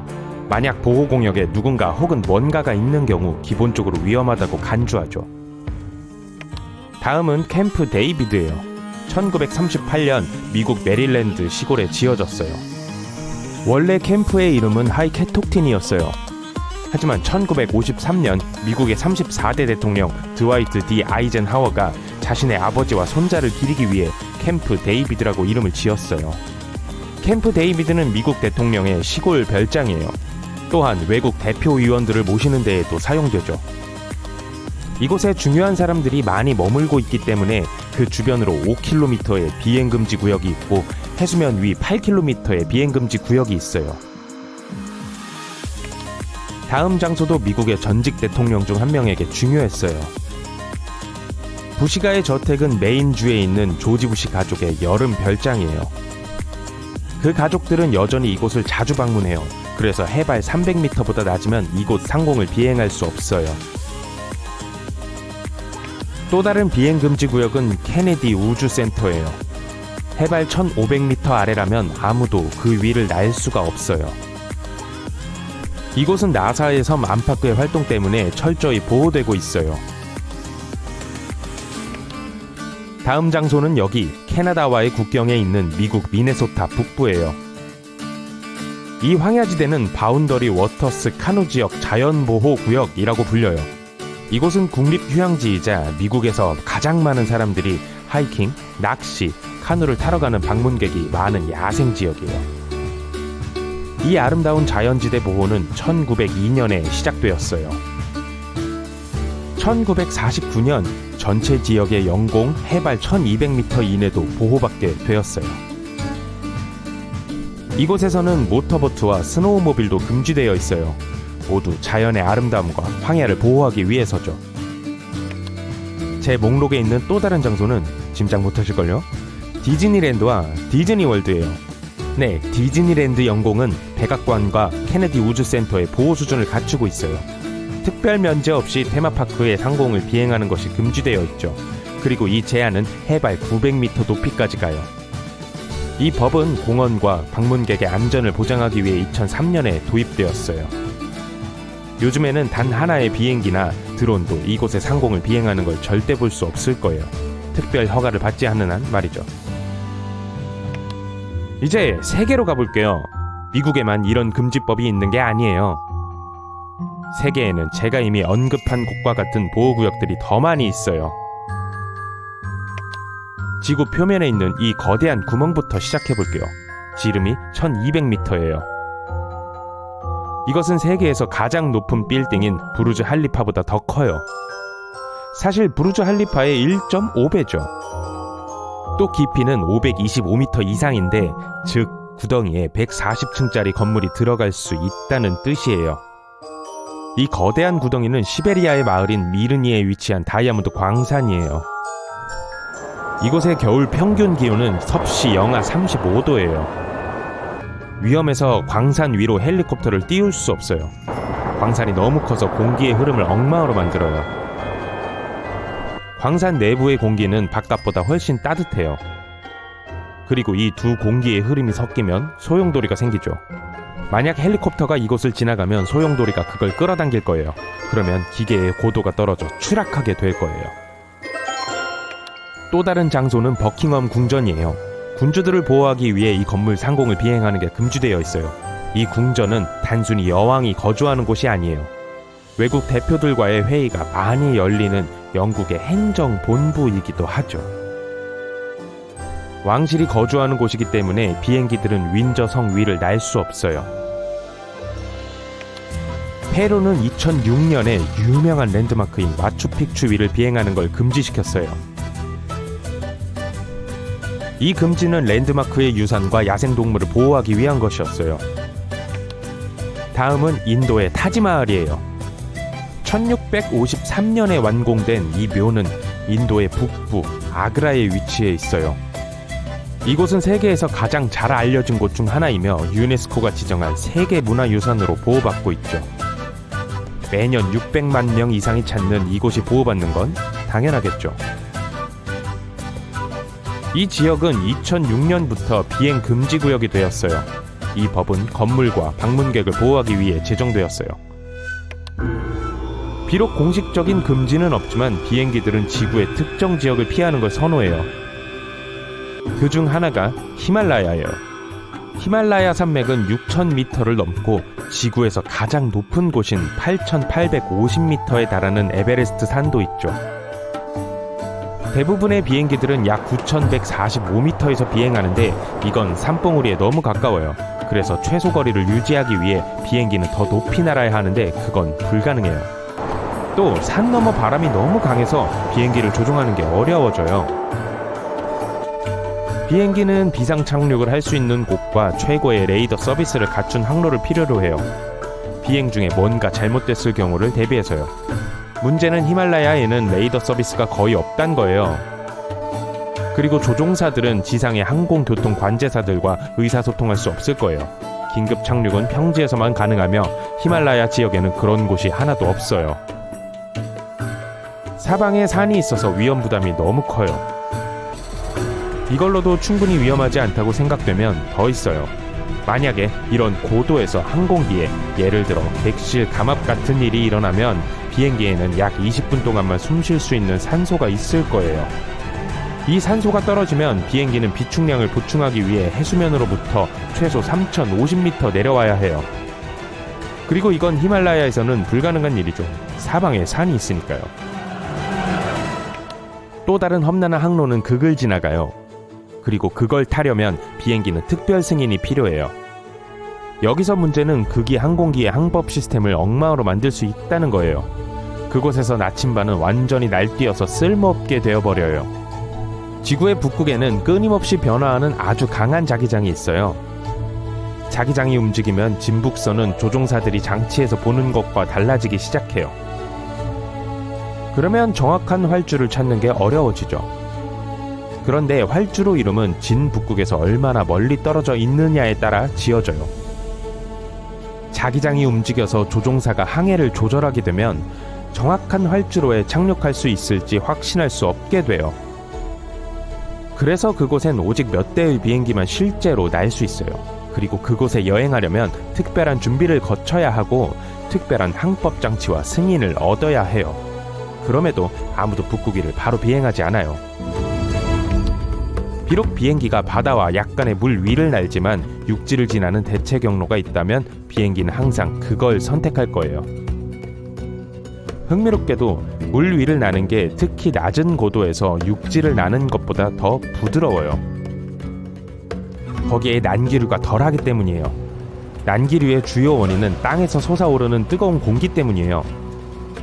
만약 보호공역에 누군가 혹은 뭔가가 있는 경우 기본적으로 위험하다고 간주하죠. 다음은 캠프 데이비드예요. 1938년 미국 메릴랜드 시골에 지어졌어요. 원래 캠프의 이름은 하이캐톡틴이었어요. 하지만 1953년 미국의 34대 대통령 드와이트 D 아이젠하워가 자신의 아버지와 손자를 기리기 위해 캠프 데이비드라고 이름을 지었어요. 캠프 데이비드는 미국 대통령의 시골 별장이에요. 또한 외국 대표위원들을 모시는 데에도 사용되죠. 이곳에 중요한 사람들이 많이 머물고 있기 때문에 그 주변으로 5km의 비행금지 구역이 있고 해수면 위 8km의 비행금지 구역이 있어요. 다음 장소도 미국의 전직 대통령 중 한 명에게 중요했어요. 부시가의 저택은 메인주에 있는 조지 부시 가족의 여름 별장이에요. 그 가족들은 여전히 이곳을 자주 방문해요. 그래서 해발 300m보다 낮으면 이곳 상공을 비행할 수 없어요. 또 다른 비행금지 구역은 케네디 우주센터예요. 해발 1500m 아래라면 아무도 그 위를 날 수가 없어요. 이곳은 나사의 섬 안팎의 활동 때문에 철저히 보호되고 있어요. 다음 장소는 여기 캐나다와의 국경에 있는 미국 미네소타 북부예요. 이 황야지대는 바운더리 워터스 카누 지역 자연보호구역이라고 불려요. 이곳은 국립휴양지이자 미국에서 가장 많은 사람들이 하이킹, 낚시, 카누를 타러 가는 방문객이 많은 야생지역이에요. 이 아름다운 자연지대 보호는 1902년에 시작되었어요. 1949년 전체 지역의 영공 해발 1200m 이내도 보호받게 되었어요. 이곳에서는 모터보트와 스노우모빌도 금지되어 있어요. 모두 자연의 아름다움과 황야를 보호하기 위해서죠. 제 목록에 있는 또 다른 장소는 짐작 못하실걸요? 디즈니랜드와 디즈니월드예요. 네, 디즈니랜드 영공은 백악관과 케네디 우주센터의 보호 수준을 갖추고 있어요. 특별 면제 없이 테마파크의 상공을 비행하는 것이 금지되어 있죠. 그리고 이 제한은 해발 900m 높이까지 가요. 이 법은 공원과 방문객의 안전을 보장하기 위해 2003년에 도입되었어요. 요즘에는 단 하나의 비행기나 드론도 이곳의 상공을 비행하는 걸 절대 볼 수 없을 거예요. 특별 허가를 받지 않는 한 말이죠. 이제 세계로 가볼게요. 미국에만 이런 금지법이 있는 게 아니에요. 세계에는 제가 이미 언급한 곳과 같은 보호구역들이 더 많이 있어요. 지구 표면에 있는 이 거대한 구멍부터 시작해볼게요. 지름이 1200m예요. 이것은 세계에서 가장 높은 빌딩인 부르즈 할리파보다 더 커요. 사실 부르즈 할리파의 1.5배죠. 또 깊이는 525m 이상인데, 즉 구덩이에 140층짜리 건물이 들어갈 수 있다는 뜻이에요. 이 거대한 구덩이는 시베리아의 마을인 미르니에 위치한 다이아몬드 광산이에요. 이곳의 겨울 평균 기온은 섭씨 영하 35도예요. 위험해서 광산 위로 헬리콥터를 띄울 수 없어요. 광산이 너무 커서 공기의 흐름을 엉망으로 만들어요. 광산 내부의 공기는 바깥보다 훨씬 따뜻해요. 그리고 이 두 공기의 흐름이 섞이면 소용돌이가 생기죠. 만약 헬리콥터가 이곳을 지나가면 소용돌이가 그걸 끌어당길 거예요. 그러면 기계의 고도가 떨어져 추락하게 될 거예요. 또 다른 장소는 버킹엄 궁전이에요. 군주들을 보호하기 위해 이 건물 상공을 비행하는 게 금지되어 있어요. 이 궁전은 단순히 여왕이 거주하는 곳이 아니에요. 외국 대표들과의 회의가 많이 열리는 영국의 행정본부이기도 하죠. 왕실이 거주하는 곳이기 때문에 비행기들은 윈저 성 위를 날 수 없어요. 페루는 2006년에 유명한 랜드마크인 마추픽추 위를 비행하는 걸 금지시켰어요. 이 금지는 랜드마크의 유산과 야생동물을 보호하기 위한 것이었어요. 다음은 인도의 타지마할이에요. 1653년에 완공된 이 묘는 인도의 북부 아그라에 위치해 있어요. 이곳은 세계에서 가장 잘 알려진 곳 중 하나이며 유네스코가 지정한 세계문화유산으로 보호받고 있죠. 매년 600만 명 이상이 찾는 이곳이 보호받는 건 당연하겠죠. 이 지역은 2006년부터 비행 금지 구역이 되었어요. 이 법은 건물과 방문객을 보호하기 위해 제정되었어요. 비록 공식적인 금지는 없지만 비행기들은 지구의 특정 지역을 피하는 걸 선호해요. 그 중 하나가 히말라야예요. 히말라야 산맥은 6,000m를 넘고 지구에서 가장 높은 곳인 8,850m에 달하는 에베레스트 산도 있죠. 대부분의 비행기들은 약 9,145m에서 비행하는데 이건 산봉우리에 너무 가까워요. 그래서 최소 거리를 유지하기 위해 비행기는 더 높이 날아야 하는데 그건 불가능해요. 또 산 너머 바람이 너무 강해서 비행기를 조종하는 게 어려워져요. 비행기는 비상 착륙을 할 수 있는 곳과 최고의 레이더 서비스를 갖춘 항로를 필요로 해요. 비행 중에 뭔가 잘못됐을 경우를 대비해서요. 문제는 히말라야에는 레이더 서비스가 거의 없단 거예요. 그리고 조종사들은 지상의 항공교통 관제사들과 의사소통할 수 없을 거예요. 긴급 착륙은 평지에서만 가능하며 히말라야 지역에는 그런 곳이 하나도 없어요. 사방에 산이 있어서 위험 부담이 너무 커요. 이걸로도 충분히 위험하지 않다고 생각되면 더 있어요. 만약에 이런 고도에서 항공기에 예를 들어 객실 감압 같은 일이 일어나면 비행기에는 약 20분 동안만 숨 쉴 수 있는 산소가 있을 거예요. 이 산소가 떨어지면 비행기는 비축량을 보충하기 위해 해수면으로부터 최소 3,050m 내려와야 해요. 그리고 이건 히말라야에서는 불가능한 일이죠. 사방에 산이 있으니까요. 또 다른 험난한 항로는 극을 지나가요. 그리고 그걸 타려면 비행기는 특별 승인이 필요해요. 여기서 문제는 극이 항공기의 항법 시스템을 엉망으로 만들 수 있다는 거예요. 그곳에서 나침반은 완전히 날뛰어서 쓸모없게 되어버려요. 지구의 북극에는 끊임없이 변화하는 아주 강한 자기장이 있어요. 자기장이 움직이면 진북선은 조종사들이 장치에서 보는 것과 달라지기 시작해요. 그러면 정확한 활주를 찾는 게 어려워지죠. 그런데 활주로 이름은 진북극에서 얼마나 멀리 떨어져 있느냐에 따라 지어져요. 자기장이 움직여서 조종사가 항해를 조절하게 되면 정확한 활주로에 착륙할 수 있을지 확신할 수 없게 돼요. 그래서 그곳엔 오직 몇 대의 비행기만 실제로 날 수 있어요. 그리고 그곳에 여행하려면 특별한 준비를 거쳐야 하고 특별한 항법 장치와 승인을 얻어야 해요. 그럼에도 아무도 북극위를 바로 비행하지 않아요. 비록 비행기가 바다와 약간의 물 위를 날지만 육지를 지나는 대체 경로가 있다면 비행기는 항상 그걸 선택할 거예요. 흥미롭게도 물 위를 나는 게 특히 낮은 고도에서 육지를 나는 것보다 더 부드러워요. 거기에 난기류가 덜하기 때문이에요. 난기류의 주요 원인은 땅에서 솟아오르는 뜨거운 공기 때문이에요.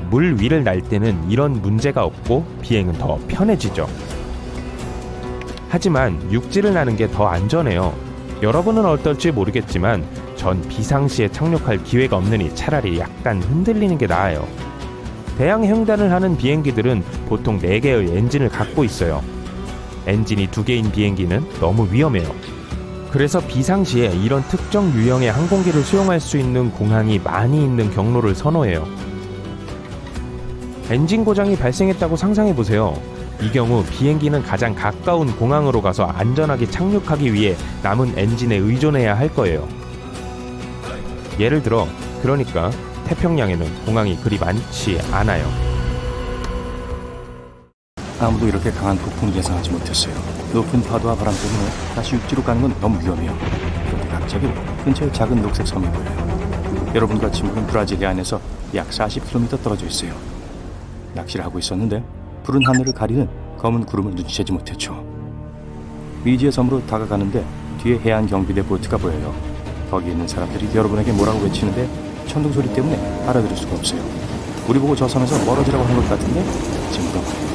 물 위를 날 때는 이런 문제가 없고 비행은 더 편해지죠. 하지만 육지를 나는 게 더 안전해요. 여러분은 어떨지 모르겠지만 전 비상시에 착륙할 기회가 없으니 차라리 약간 흔들리는 게 나아요. 대양 횡단을 하는 비행기들은 보통 4개의 엔진을 갖고 있어요. 엔진이 2개인 비행기는 너무 위험해요. 그래서 비상시에 이런 특정 유형의 항공기를 수용할 수 있는 공항이 많이 있는 경로를 선호해요. 엔진 고장이 발생했다고 상상해보세요. 이 경우 비행기는 가장 가까운 공항으로 가서 안전하게 착륙하기 위해 남은 엔진에 의존해야 할 거예요. 예를 들어, 그러니까 태평양에는 공항이 그리 많지 않아요. 아무도 이렇게 강한 폭풍을 예상하지 못했어요. 높은 파도와 바람 때문에 다시 육지로 가는 건 너무 위험해요. 그런데 갑자기 근처에 작은 녹색 섬이 보여요. 여러분과 친구는 브라질 해안에서 약 40km 떨어져 있어요. 낚시를 하고 있었는데 푸른 하늘을 가리는 검은 구름을 눈치채지 못했죠. 미지의 섬으로 다가가는데 뒤에 해안 경비대 보트가 보여요. 거기 있는 사람들이 여러분에게 뭐라고 외치는데 천둥 소리 때문에 알아들을 수가 없어요. 우리 보고 저 섬에서 멀어지라고 한 것 같은데 친구가 말해요.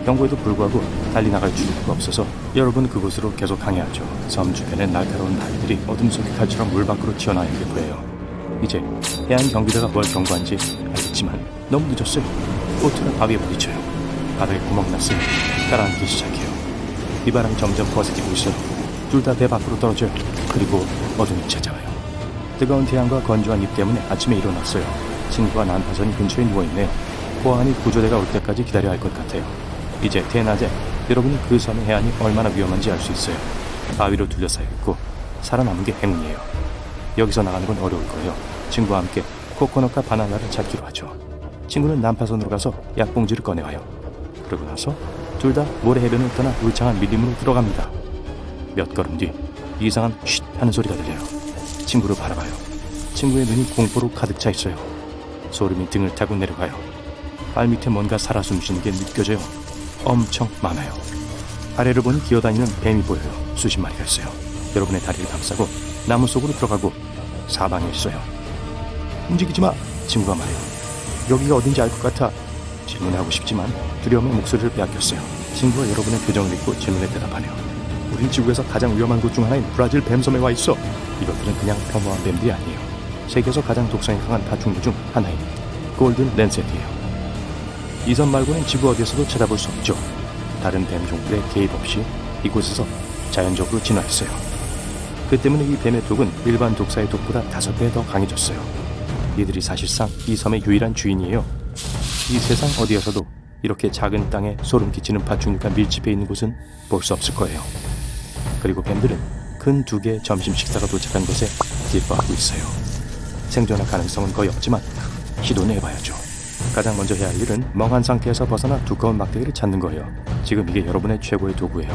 경고에도 불구하고 달리 나갈 주류가 없어서 여러분 그곳으로 계속 항해하죠. 섬 주변에 날카로운 다리들이 어둠 속의 칼처럼 물 밖으로 튀어나와 있는 게 보여요. 이제 해안 경비대가 뭘 경고한지 알겠지만 너무 늦었어요. 보트가 바위에 부딪혀요. 바닥에 구멍이 났으니 따라앉기 시작해요. 비바람이 점점 거세지고 있어요. 둘 다 배 밖으로 떨어져요. 그리고 어둠이 찾아와요. 뜨거운 태양과 건조한 입 때문에 아침에 일어났어요. 친구가 난파선 근처에 누워있네요. 보안이 구조대가 올 때까지 기다려야 할 것 같아요. 이제 대낮에 여러분이 그 섬의 해안이 얼마나 위험한지 알 수 있어요. 바위로 둘러싸여 있고 살아남은 게 행운이에요. 여기서 나가는 건 어려울 거예요. 친구와 함께 코코넛과 바나나를 찾기로 하죠. 친구는 난파선으로 가서 약봉지를 꺼내와요. 그러고 나서 둘 다 모래 해변을 떠나 울창한 밀림으로 들어갑니다. 몇 걸음 뒤 이상한 쉿 하는 소리가 들려요. 친구를 바라봐요. 친구의 눈이 공포로 가득 차 있어요. 소름이 등을 타고 내려가요. 발밑에 뭔가 살아 숨쉬는 게 느껴져요. 엄청 많아요. 아래를 보니 기어다니는 뱀이 보여요. 수십 마리가 있어요. 여러분의 다리를 감싸고 나무 속으로 들어가고 사방에 있어요. 움직이지 마! 친구가 말해요. 여기가 어딘지 알 것 같아. 질문하고 싶지만 두려움에 목소리를 빼앗겼어요. 친구가 여러분의 표정을 읽고 질문에 대답하네요. 우린 지구에서 가장 위험한 곳 중 하나인 브라질 뱀섬에 와 있어. 이것들은 그냥 평범한 뱀들이 아니에요. 세계에서 가장 독성이 강한 파충류 중 하나인 골든 랜셋이에요. 이 섬 말고는 지구 어디에서도 찾아볼 수 없죠. 다른 뱀 종들의 개입 없이 이곳에서 자연적으로 진화했어요. 그 때문에 이 뱀의 독은 일반 독사의 독보다 5배 더 강해졌어요. 이들이 사실상 이 섬의 유일한 주인이에요. 이 세상 어디에서도 이렇게 작은 땅에 소름 끼치는 파충류가 밀집해 있는 곳은 볼 수 없을 거예요. 그리고 뱀들은 큰 2개의 점심 식사가 도착한 곳에 기뻐하고 있어요. 생존할 가능성은 거의 없지만 시도는 해봐야죠. 가장 먼저 해야 할 일은 멍한 상태에서 벗어나 두꺼운 막대기를 찾는 거예요. 지금 이게 여러분의 최고의 도구예요.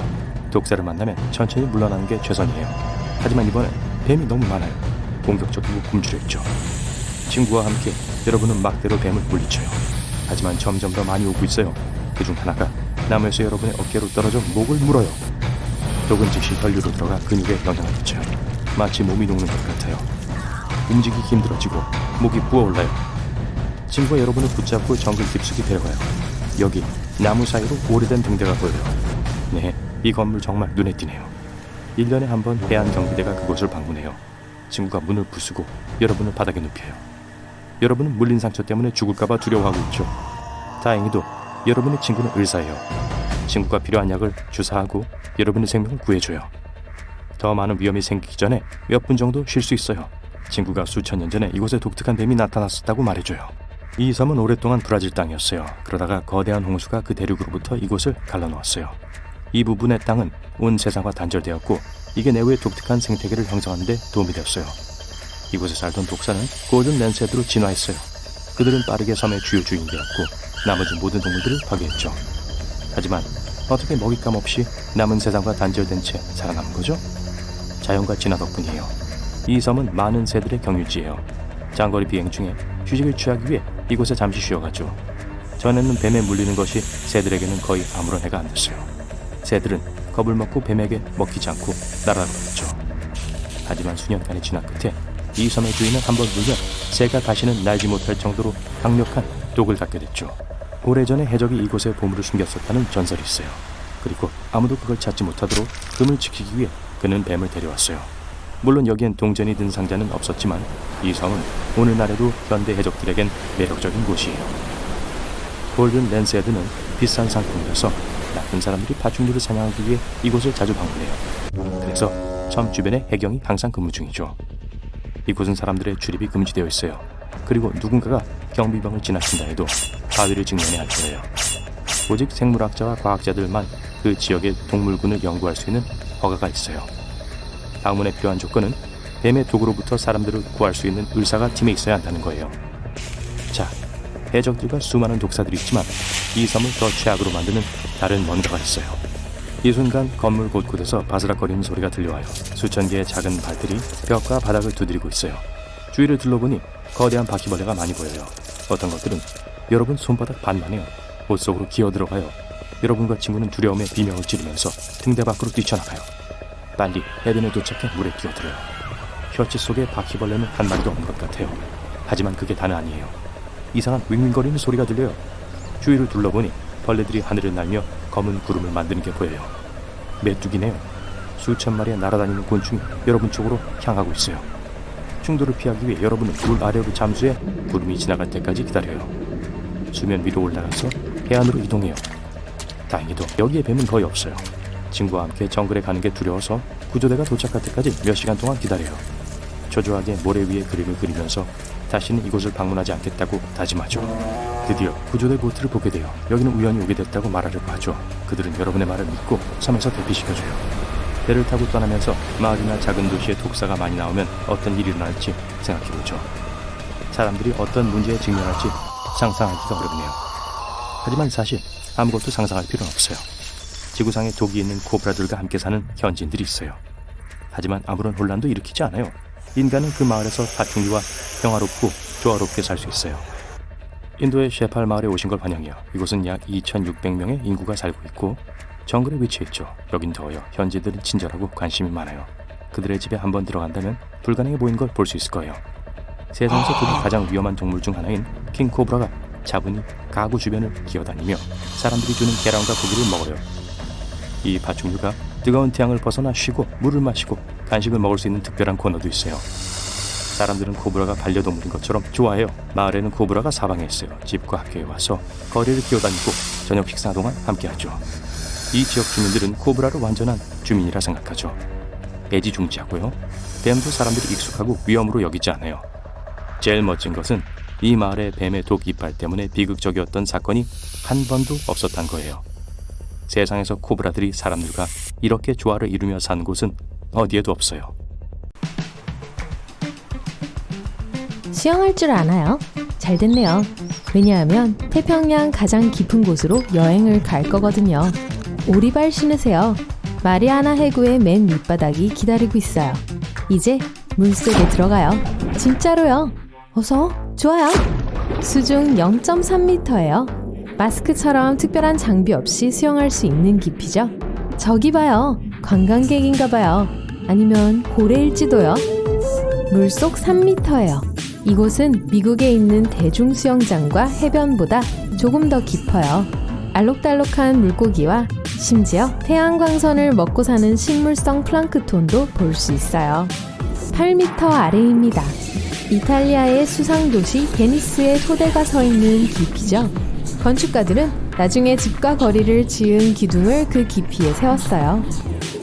독사를 만나면 천천히 물러나는 게 최선이에요. 하지만 이번엔 뱀이 너무 많아요. 공격적이고 굶주렸죠. 친구와 함께 여러분은 막대로 뱀을 물리쳐요. 하지만 점점 더 많이 오고 있어요. 그중 하나가 나무에서 여러분의 어깨로 떨어져 목을 물어요. 독은 즉시 혈류로 들어가 근육에 영향을 미쳐요. 마치 몸이 녹는 것 같아요. 움직이기 힘들어지고 목이 부어올라요. 친구가 여러분을 붙잡고 정글 깊숙이 데려가요. 여기 나무 사이로 오래된 등대가 보여요. 네, 이 건물 정말 눈에 띄네요. 1년에 한 번 해안 경비대가 그곳을 방문해요. 친구가 문을 부수고 여러분을 바닥에 눕혀요. 여러분은 물린 상처 때문에 죽을까봐 두려워하고 있죠. 다행히도 여러분의 친구는 의사예요. 친구가 필요한 약을 주사하고 여러분의 생명을 구해줘요. 더 많은 위험이 생기기 전에 몇 분 정도 쉴 수 있어요. 친구가 수천 년 전에 이곳에 독특한 뱀이 나타났었다고 말해줘요. 이 섬은 오랫동안 브라질 땅이었어요. 그러다가 거대한 홍수가 그 대륙으로부터 이곳을 갈라놓았어요. 이 부분의 땅은 온 세상과 단절되었고 이게 내부의 독특한 생태계를 형성하는 데 도움이 되었어요. 이곳에 살던 독사는 골든 랜셋으로 진화했어요. 그들은 빠르게 섬의 주요 주인이 되었고 나머지 모든 동물들을 파괴했죠. 하지만 어떻게 먹잇감 없이 남은 세상과 단절된 채 살아남은 거죠? 자연과 진화 덕분이에요. 이 섬은 많은 새들의 경유지예요. 장거리 비행 중에 휴식을 취하기 위해 이곳에 잠시 쉬어가죠. 전에는 뱀에 물리는 것이 새들에게는 거의 아무런 해가 안 됐어요. 새들은 겁을 먹고 뱀에게 먹히지 않고 날아가버렸죠. 하지만 수년간의 진화 끝에 이 섬의 주인은 한번 물면 새가 다시는 날지 못할 정도로 강력한 독을 갖게 됐죠. 오래전에 해적이 이곳에 보물을 숨겼었다는 전설이 있어요. 그리고 아무도 그걸 찾지 못하도록 금을 지키기 위해 그는 뱀을 데려왔어요. 물론 여기엔 동전이 든 상자는 없었지만 이 섬은 오늘날에도 현대 해적들에겐 매력적인 곳이에요. 골든 랜스헤드는 비싼 상품이라서 나쁜 사람들이 파충류를 사냥하기 위해 이곳을 자주 방문해요. 그래서 섬 주변에 해경이 항상 근무 중이죠. 이곳은 사람들의 출입이 금지되어 있어요. 그리고 누군가가 경비병을 지나친다 해도 바위를 직면해야 할 거예요. 오직 생물학자와 과학자들만 그 지역의 동물군을 연구할 수 있는 허가가 있어요. 방문에 필요한 조건은 뱀의 독으로부터 사람들을 구할 수 있는 의사가 팀에 있어야 한다는 거예요. 자, 해적들과 수많은 독사들이 있지만 이 섬을 더 최악으로 만드는 다른 뭔가가 있어요. 이 순간 건물 곳곳에서 바스락거리는 소리가 들려와요. 수천 개의 작은 발들이 벽과 바닥을 두드리고 있어요. 주위를 둘러보니 거대한 바퀴벌레가 많이 보여요. 어떤 것들은 여러분 손바닥 반만해요. 옷 속으로 기어들어가요. 여러분과 친구는 두려움에 비명을 지르면서 등대 밖으로 뛰쳐나가요. 빨리 해변에 도착해 물에 뛰어들어요. 셔츠 속에 바퀴벌레는 한 마리도 없는 것 같아요. 하지만 그게 다는 아니에요. 이상한 윙윙거리는 소리가 들려요. 주위를 둘러보니 벌레들이 하늘을 날며 검은 구름을 만드는 게 보여요. 메뚜기네요. 수천 마리의 날아다니는 곤충이 여러분 쪽으로 향하고 있어요. 충돌을 피하기 위해 여러분은 물 아래로 잠수해 구름이 지나갈 때까지 기다려요. 수면 위로 올라가서 해안으로 이동해요. 다행히도 여기에 뱀은 거의 없어요. 친구와 함께 정글에 가는 게 두려워서 구조대가 도착할 때까지 몇 시간 동안 기다려요. 초조하게 모래 위에 그림을 그리면서 다시는 이곳을 방문하지 않겠다고 다짐하죠. 드디어 구조대 보트를 보게 돼요. 여기는 우연히 오게 됐다고 말하려고 하죠. 그들은 여러분의 말을 믿고 섬에서 대피시켜줘요. 배를 타고 떠나면서 마을이나 작은 도시에 독사가 많이 나오면 어떤 일이 일어날지 생각해보죠. 사람들이 어떤 문제에 직면할지 상상하기가 어렵네요. 하지만 사실 아무것도 상상할 필요는 없어요. 지구상에 독이 있는 코브라들과 함께 사는 현지인들이 있어요. 하지만 아무런 혼란도 일으키지 않아요. 인간은 그 마을에서 파충류와 평화롭고 조화롭게 살 수 있어요. 인도의 셰팔 마을에 오신 걸 환영해요. 이곳은 약 2,600명의 인구가 살고 있고 정글에 위치해 있죠. 여긴 더워요. 현지인들은 친절하고 관심이 많아요. 그들의 집에 한번 들어간다면 불가능해 보이는 걸 볼 수 있을 거예요. 세상에서 독이 가장 위험한 동물 중 하나인 킹코브라가 차분히 가구 주변을 기어다니며 사람들이 주는 계란과 고기를 먹어요. 이 파충류가 뜨거운 태양을 벗어나 쉬고 물을 마시고 간식을 먹을 수 있는 특별한 코너도 있어요. 사람들은 코브라가 반려동물인 것처럼 좋아해요. 마을에는 코브라가 사방에 있어요. 집과 학교에 와서 거리를 기어다니고 저녁 식사 동안 함께하죠. 이 지역 주민들은 코브라를 완전한 주민이라 생각하죠. 애지중지하고요. 뱀도 사람들이 익숙하고 위험으로 여기지 않아요. 제일 멋진 것은 이 마을의 뱀의 독 이빨 때문에 비극적이었던 사건이 한 번도 없었단 거예요. 세상에서 코브라들이 사람들과 이렇게 조화를 이루며 산 곳은 어디에도 없어요. 수영할 줄 아나요? 잘 됐네요. 왜냐하면 태평양 가장 깊은 곳으로 여행을 갈 거거든요. 오리발 신으세요. 마리아나 해구의 맨 밑바닥이 기다리고 있어요. 이제 물속에 들어가요. 진짜로요. 어서. 좋아요. 수중 0.3m예요. 마스크처럼 특별한 장비 없이 수영할 수 있는 깊이죠. 저기 봐요. 관광객인가 봐요. 아니면 고래일지도요. 물속 3m예요. 이곳은 미국에 있는 대중수영장과 해변보다 조금 더 깊어요. 알록달록한 물고기와 심지어 태양광선을 먹고 사는 식물성 플랑크톤도 볼 수 있어요. 8m 아래입니다. 이탈리아의 수상도시 베니스의 소대가 서 있는 깊이죠. 건축가들은 나중에 집과 거리를 지은 기둥을 그 깊이에 세웠어요.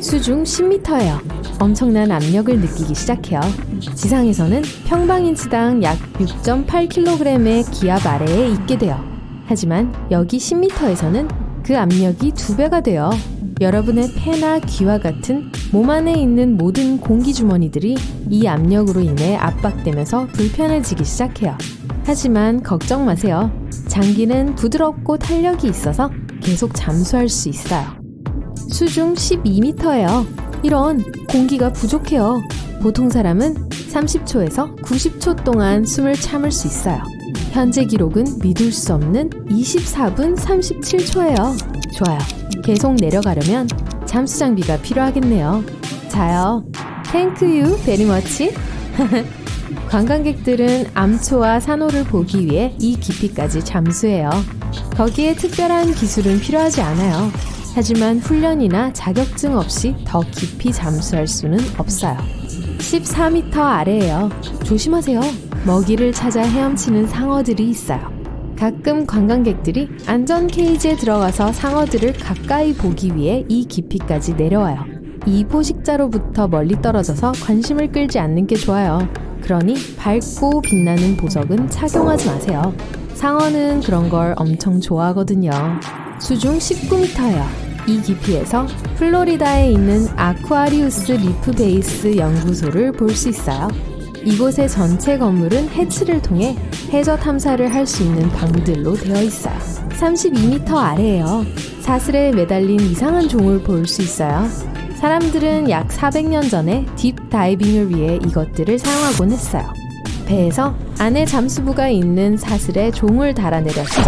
수중 10m예요. 엄청난 압력을 느끼기 시작해요. 지상에서는 평방인치당 약 6.8kg의 기압 아래에 있게 돼요. 하지만 여기 10m에서는 그 압력이 2배가 돼요. 여러분의 폐나 귀와 같은 몸 안에 있는 모든 공기주머니들이 이 압력으로 인해 압박되면서 불편해지기 시작해요. 하지만 걱정 마세요. 장기는 부드럽고 탄력이 있어서 계속 잠수할 수 있어요. 수중 12m예요. 이런, 공기가 부족해요. 보통 사람은 30초에서 90초 동안 숨을 참을 수 있어요. 현재 기록은 믿을 수 없는 24분 37초예요. 좋아요. 계속 내려가려면 잠수 장비가 필요하겠네요. 자요. Thank you very much. 관광객들은 암초와 산호를 보기 위해 이 깊이까지 잠수해요. 거기에 특별한 기술은 필요하지 않아요. 하지만 훈련이나 자격증 없이 더 깊이 잠수할 수는 없어요. 14m 아래예요. 조심하세요. 먹이를 찾아 헤엄치는 상어들이 있어요. 가끔 관광객들이 안전 케이지에 들어가서 상어들을 가까이 보기 위해 이 깊이까지 내려와요. 이 포식자로부터 멀리 떨어져서 관심을 끌지 않는 게 좋아요. 그러니 밝고 빛나는 보석은 착용하지 마세요. 상어는 그런 걸 엄청 좋아하거든요. 수중 19m예요. 이 깊이에서 플로리다에 있는 아쿠아리우스 리프 베이스 연구소를 볼 수 있어요. 이곳의 전체 건물은 해치를 통해 해저 탐사를 할 수 있는 방들로 되어 있어요. 32m 아래에요. 사슬에 매달린 이상한 종을 볼 수 있어요. 사람들은 약 400년 전에 딥 다이빙을 위해 이것들을 사용하곤 했어요. 배에서 안에 잠수부가 있는 사슬에 종을 달아내렸죠.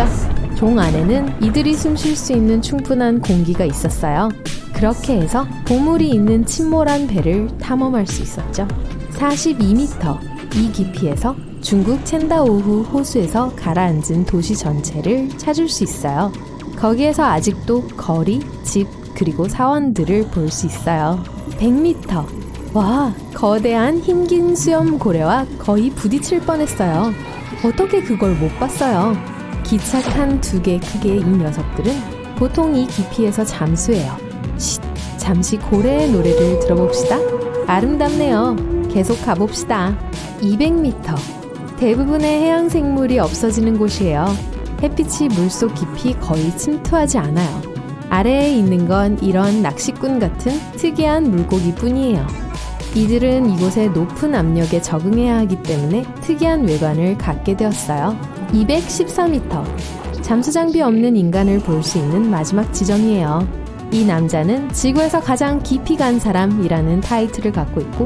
종 안에는 이들이 숨 쉴 수 있는 충분한 공기가 있었어요. 그렇게 해서 보물이 있는 침몰한 배를 탐험할 수 있었죠. 42m, 이 깊이에서 중국 첸다오후 호수에서 가라앉은 도시 전체를 찾을 수 있어요. 거기에서 아직도 거리, 집, 그리고 사원들을 볼 수 있어요. 100m, 와, 거대한 흰긴 수염 고래와 거의 부딪힐 뻔했어요. 어떻게 그걸 못 봤어요? 기착한 2개 크기의 이 녀석들은 보통 이 깊이에서 잠수해요. 쉿, 잠시 고래의 노래를 들어봅시다. 아름답네요. 계속 가봅시다. 200m, 대부분의 해양 생물이 없어지는 곳이에요. 햇빛이 물속 깊이 거의 침투하지 않아요. 아래에 있는 건 이런 낚시꾼 같은 특이한 물고기 뿐이에요. 이들은 이곳의 높은 압력에 적응해야 하기 때문에 특이한 외관을 갖게 되었어요. 214m, 잠수장비 없는 인간을 볼 수 있는 마지막 지점이에요. 이 남자는 지구에서 가장 깊이 간 사람이라는 타이틀을 갖고 있고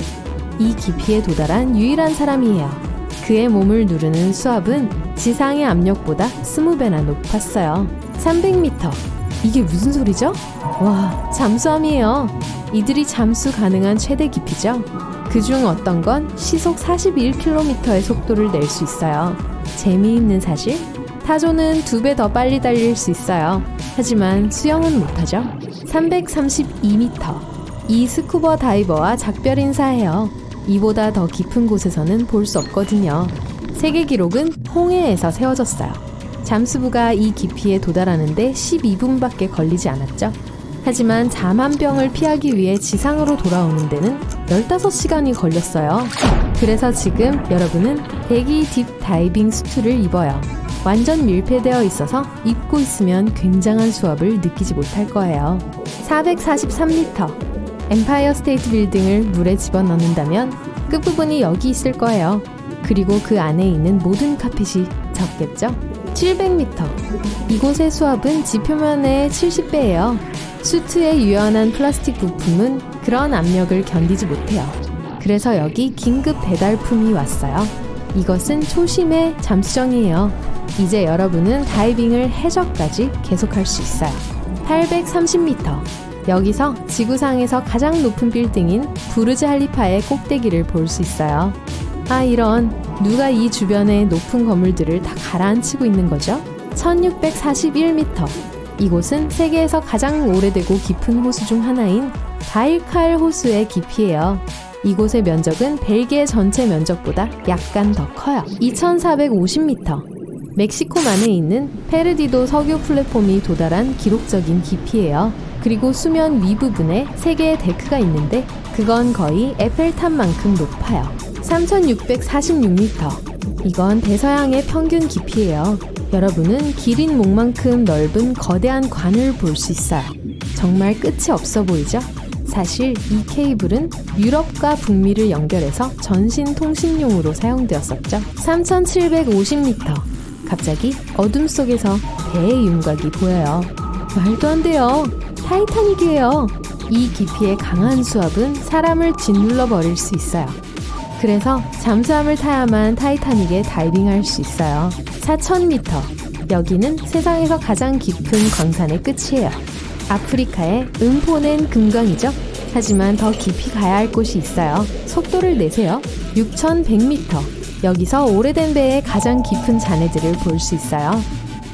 이 깊이에 도달한 유일한 사람이에요. 그의 몸을 누르는 수압은 지상의 압력보다 20배나 높았어요. 300m, 이게 무슨 소리죠? 와, 잠수함이에요. 이들이 잠수 가능한 최대 깊이죠. 그중 어떤 건 시속 41km의 속도를 낼 수 있어요. 재미있는 사실? 타조는 2배 더 빨리 달릴 수 있어요. 하지만 수영은 못하죠. 332m, 이 스쿠버 다이버와 작별 인사해요. 이보다 더 깊은 곳에서는 볼 수 없거든요. 세계 기록은 홍해에서 세워졌어요. 잠수부가 이 깊이에 도달하는데 12분밖에 걸리지 않았죠. 하지만 잠한병을 피하기 위해 지상으로 돌아오는 데는 15시간이 걸렸어요. 그래서 지금 여러분은 대기 딥 다이빙 수트를 입어요. 완전 밀폐되어 있어서 입고 있으면 굉장한 수압을 느끼지 못할 거예요. 443m, 엠파이어 스테이트 빌딩을 물에 집어넣는다면 끝부분이 여기 있을 거예요. 그리고 그 안에 있는 모든 카펫이 적겠죠? 700m, 이곳의 수압은 지표면의 70배예요. 수트의 유연한 플라스틱 부품은 그런 압력을 견디지 못해요. 그래서 여기 긴급 배달품이 왔어요. 이것은 초심의 잠수정이에요. 이제 여러분은 다이빙을 해저까지 계속할 수 있어요. 830m, 여기서 지구상에서 가장 높은 빌딩인 부르즈 할리파의 꼭대기를 볼 수 있어요. 아, 이런, 누가 이 주변의 높은 건물들을 다 가라앉히고 있는 거죠? 1641m, 이곳은 세계에서 가장 오래되고 깊은 호수 중 하나인 바이칼 호수의 깊이예요. 이곳의 면적은 벨기에 전체 면적보다 약간 더 커요. 2450m, 멕시코만에 있는 페르디도 석유 플랫폼이 도달한 기록적인 깊이예요. 그리고 수면 윗부분에 3개의 데크가 있는데 그건 거의 에펠탑만큼 높아요. 3646m. 이건 대서양의 평균 깊이예요. 여러분은 길인 목만큼 넓은 거대한 관을 볼 수 있어요. 정말 끝이 없어 보이죠? 사실 이 케이블은 유럽과 북미를 연결해서 전신 통신용으로 사용되었었죠. 3750m. 갑자기 어둠 속에서 배의 윤곽이 보여요. 말도 안 돼요. 타이타닉이에요. 이 깊이의 강한 수압은 사람을 짓눌러 버릴 수 있어요. 그래서 잠수함을 타야만 타이타닉에 다이빙할 수 있어요. 4000m. 여기는 세상에서 가장 깊은 광산의 끝이에요. 아프리카의 음포넨 금강이죠. 하지만 더 깊이 가야 할 곳이 있어요. 속도를 내세요. 6100m. 여기서 오래된 배의 가장 깊은 잔해들을 볼 수 있어요.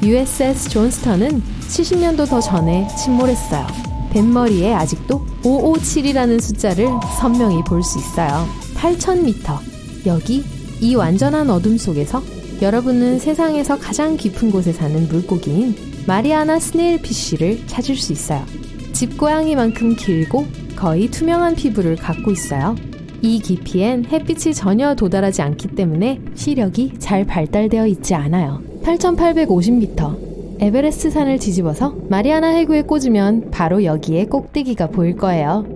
USS 존스턴은 70년도 더 전에 침몰했어요. 뱃머리에 아직도 557이라는 숫자를 선명히 볼 수 있어요. 8000m. 여기 이 완전한 어둠 속에서 여러분은 세상에서 가장 깊은 곳에 사는 물고기인 마리아나 스네일피쉬를 찾을 수 있어요. 집고양이만큼 길고 거의 투명한 피부를 갖고 있어요. 이 깊이엔 햇빛이 전혀 도달하지 않기 때문에 시력이 잘 발달되어 있지 않아요. 8850m. 에베레스트 산을 뒤집어서 마리아나 해구에 꽂으면 바로 여기에 꼭대기가 보일 거예요.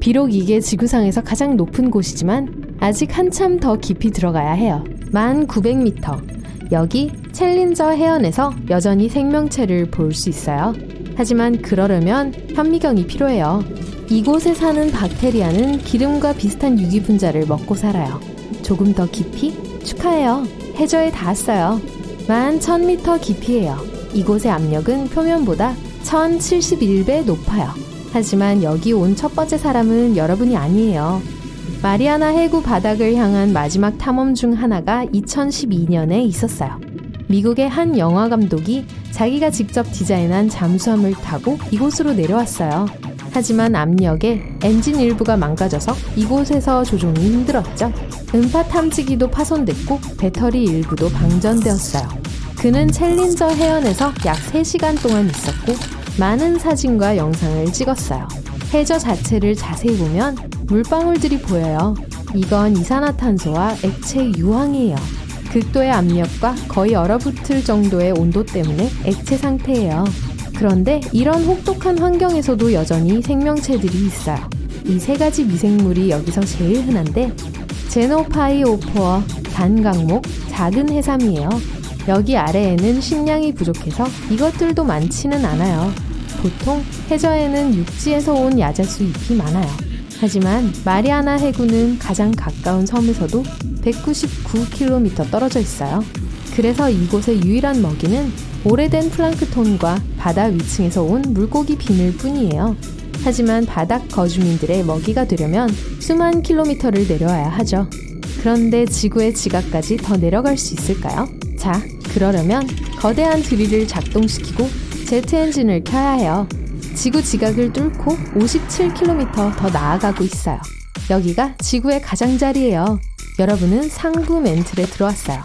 비록 이게 지구상에서 가장 높은 곳이지만 아직 한참 더 깊이 들어가야 해요. 1900m. 여기 챌린저 해연에서 여전히 생명체를 볼 수 있어요. 하지만 그러려면 현미경이 필요해요. 이곳에 사는 박테리아는 기름과 비슷한 유기분자를 먹고 살아요. 조금 더 깊이? 축하해요. 해저에 닿았어요. 11,000m 깊이에요. 이곳의 압력은 표면보다 1071배 높아요. 하지만 여기 온 첫 번째 사람은 여러분이 아니에요. 마리아나 해구 바닥을 향한 마지막 탐험 중 하나가 2012년에 있었어요. 미국의 한 영화 감독이 자기가 직접 디자인한 잠수함을 타고 이곳으로 내려왔어요. 하지만 압력에 엔진 일부가 망가져서 이곳에서 조종이 힘들었죠. 음파 탐지기도 파손됐고 배터리 일부도 방전되었어요. 그는 챌린저 해연에서 약 3시간 동안 있었고 많은 사진과 영상을 찍었어요. 해저 자체를 자세히 보면 물방울들이 보여요. 이건 이산화탄소와 액체 유황이에요. 극도의 압력과 거의 얼어붙을 정도의 온도 때문에 액체 상태예요. 그런데 이런 혹독한 환경에서도 여전히 생명체들이 있어요. 이 3가지 미생물이 여기서 제일 흔한데 제노파이오포어, 단강목, 작은 해삼이에요. 여기 아래에는 식량이 부족해서 이것들도 많지는 않아요. 보통 해저에는 육지에서 온 야자수 잎이 많아요. 하지만 마리아나 해구는 가장 가까운 섬에서도 199km 떨어져 있어요. 그래서 이곳의 유일한 먹이는 오래된 플랑크톤과 바다 위층에서 온 물고기 비늘 뿐이에요. 하지만 바닥 거주민들의 먹이가 되려면 수만 킬로미터를 내려와야 하죠. 그런데 지구의 지각까지 더 내려갈 수 있을까요? 자, 그러려면 거대한 드릴을 작동시키고 제트 엔진을 켜야 해요. 지구 지각을 뚫고 57km 더 나아가고 있어요. 여기가 지구의 가장자리예요. 여러분은 상부 멘틀에 들어왔어요.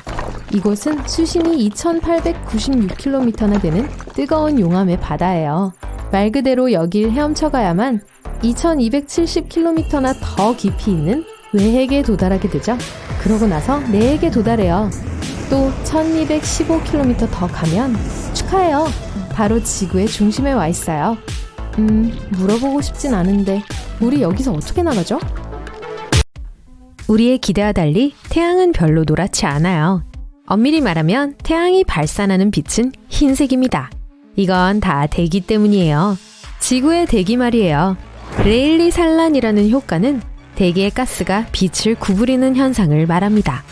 이곳은 수심이 2896km나 되는 뜨거운 용암의 바다예요. 말 그대로 여길 헤엄쳐 가야만 2270km나 더 깊이 있는 외핵에 도달하게 되죠. 그러고 나서 내핵에 도달해요. 또 1215km 더 가면 축하해요. 바로 지구의 중심에 와 있어요. 물어보고 싶진 않은데 우리 여기서 어떻게 나가죠? 우리의 기대와 달리 태양은 별로 노랗지 않아요. 엄밀히 말하면 태양이 발산하는 빛은 흰색입니다. 이건 다 대기 때문이에요. 지구의 대기 말이에요. 레일리 산란이라는 효과는 대기의 가스가 빛을 구부리는 현상을 말합니다.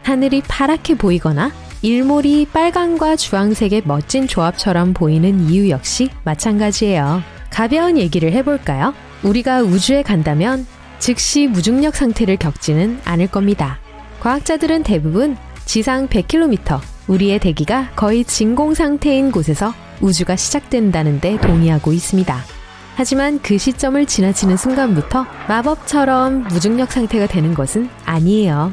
하늘이 파랗게 보이거나 일몰이 빨강과 주황색의 멋진 조합처럼 보이는 이유 역시 마찬가지예요. 가벼운 얘기를 해볼까요? 우리가 우주에 간다면 즉시 무중력 상태를 겪지는 않을 겁니다. 과학자들은 대부분 지상 100km, 우리의 대기가 거의 진공 상태인 곳에서 우주가 시작된다는 데 동의하고 있습니다. 하지만 그 시점을 지나치는 순간부터 마법처럼 무중력 상태가 되는 것은 아니에요.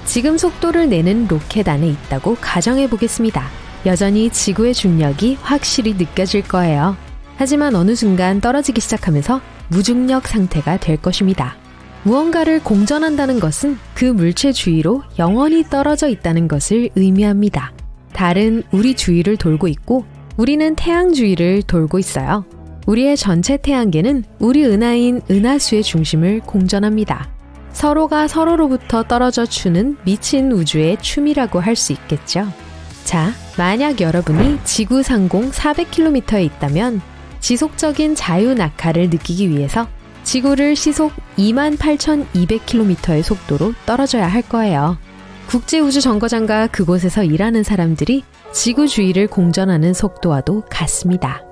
지금 속도를 내는 로켓 안에 있다고 가정해 보겠습니다. 여전히 지구의 중력이 확실히 느껴질 거예요. 하지만 어느 순간 떨어지기 시작하면서 무중력 상태가 될 것입니다. 무언가를 공전한다는 것은 그 물체 주위로 영원히 떨어져 있다는 것을 의미합니다. 달은 우리 주위를 돌고 있고 우리는 태양 주위를 돌고 있어요. 우리의 전체 태양계는 우리 은하인 은하수의 중심을 공전합니다. 서로가 서로로부터 떨어져 추는 미친 우주의 춤이라고 할 수 있겠죠. 자, 만약 여러분이 지구 상공 400km에 있다면 지속적인 자유 낙하를 느끼기 위해서 지구를 시속 28,200km의 속도로 떨어져야 할 거예요. 국제우주정거장과 그곳에서 일하는 사람들이 지구 주위를 공전하는 속도와도 같습니다.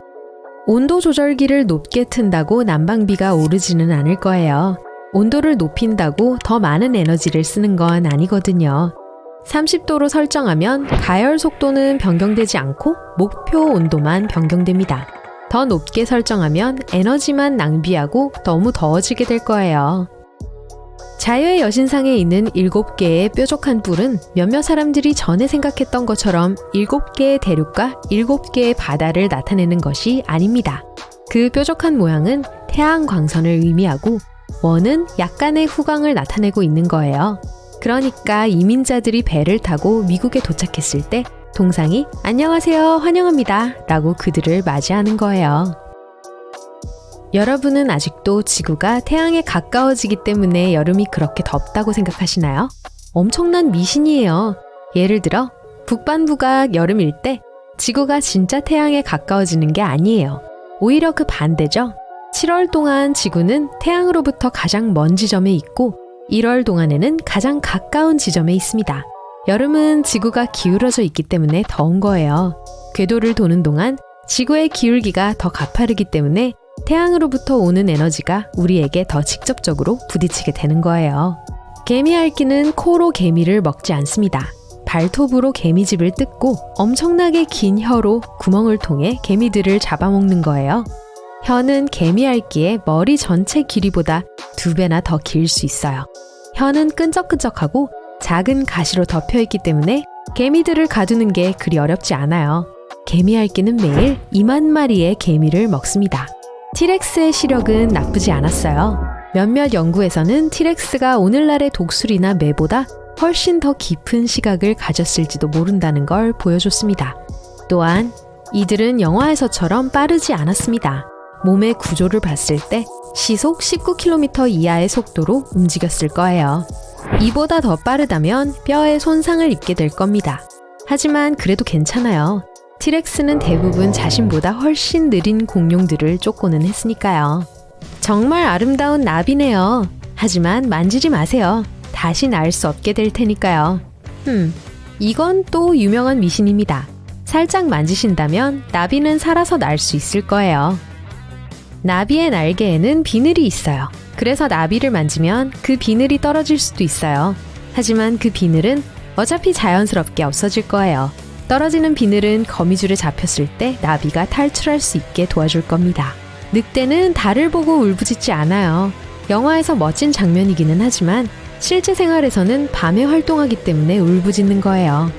온도 조절기를 높게 튼다고 난방비가 오르지는 않을 거예요. 온도를 높인다고 더 많은 에너지를 쓰는 건 아니거든요. 30도로 설정하면 가열 속도는 변경되지 않고 목표 온도만 변경됩니다. 더 높게 설정하면 에너지만 낭비하고 너무 더워지게 될 거예요. 자유의 여신상에 있는 7개의 뾰족한 뿔은 몇몇 사람들이 전에 생각했던 것처럼 7개의 대륙과 7개의 바다를 나타내는 것이 아닙니다. 그 뾰족한 모양은 태양 광선을 의미하고 원은 약간의 후광을 나타내고 있는 거예요. 그러니까 이민자들이 배를 타고 미국에 도착했을 때 동상이 안녕하세요, 환영합니다 라고 그들을 맞이하는 거예요. 여러분은 아직도 지구가 태양에 가까워지기 때문에 여름이 그렇게 덥다고 생각하시나요? 엄청난 미신이에요. 예를 들어 북반구가 여름일 때 지구가 진짜 태양에 가까워지는 게 아니에요. 오히려 그 반대죠. 7월 동안 지구는 태양으로부터 가장 먼 지점에 있고 1월 동안에는 가장 가까운 지점에 있습니다. 여름은 지구가 기울어져 있기 때문에 더운 거예요. 궤도를 도는 동안 지구의 기울기가 더 가파르기 때문에 태양으로부터 오는 에너지가 우리에게 더 직접적으로 부딪히게 되는 거예요. 개미핥기는 코로 개미를 먹지 않습니다. 발톱으로 개미집을 뜯고 엄청나게 긴 혀로 구멍을 통해 개미들을 잡아먹는 거예요. 혀는 개미핥기의 머리 전체 길이보다 2배나 더 길 수 있어요. 혀는 끈적끈적하고 작은 가시로 덮여있기 때문에 개미들을 가두는 게 그리 어렵지 않아요. 개미핥기는 매일 2만 마리의 개미를 먹습니다. 티렉스의 시력은 나쁘지 않았어요. 몇몇 연구에서는 티렉스가 오늘날의 독수리나 매보다 훨씬 더 깊은 시각을 가졌을지도 모른다는 걸 보여줬습니다. 또한 이들은 영화에서처럼 빠르지 않았습니다. 몸의 구조를 봤을 때 시속 19km 이하의 속도로 움직였을 거예요. 이보다 더 빠르다면 뼈에 손상을 입게 될 겁니다. 하지만 그래도 괜찮아요. 티렉스는 대부분 자신보다 훨씬 느린 공룡들을 쫓고는 했으니까요. 정말 아름다운 나비네요. 하지만 만지지 마세요. 다시 날 수 없게 될 테니까요. 이건 또 유명한 미신입니다. 살짝 만지신다면 나비는 살아서 날 수 있을 거예요. 나비의 날개에는 비늘이 있어요. 그래서 나비를 만지면 그 비늘이 떨어질 수도 있어요. 하지만 그 비늘은 어차피 자연스럽게 없어질 거예요. 떨어지는 비늘은 거미줄에 잡혔을 때 나비가 탈출할 수 있게 도와줄 겁니다. 늑대는 달을 보고 울부짖지 않아요. 영화에서 멋진 장면이기는 하지만 실제 생활에서는 밤에 활동하기 때문에 울부짖는 거예요.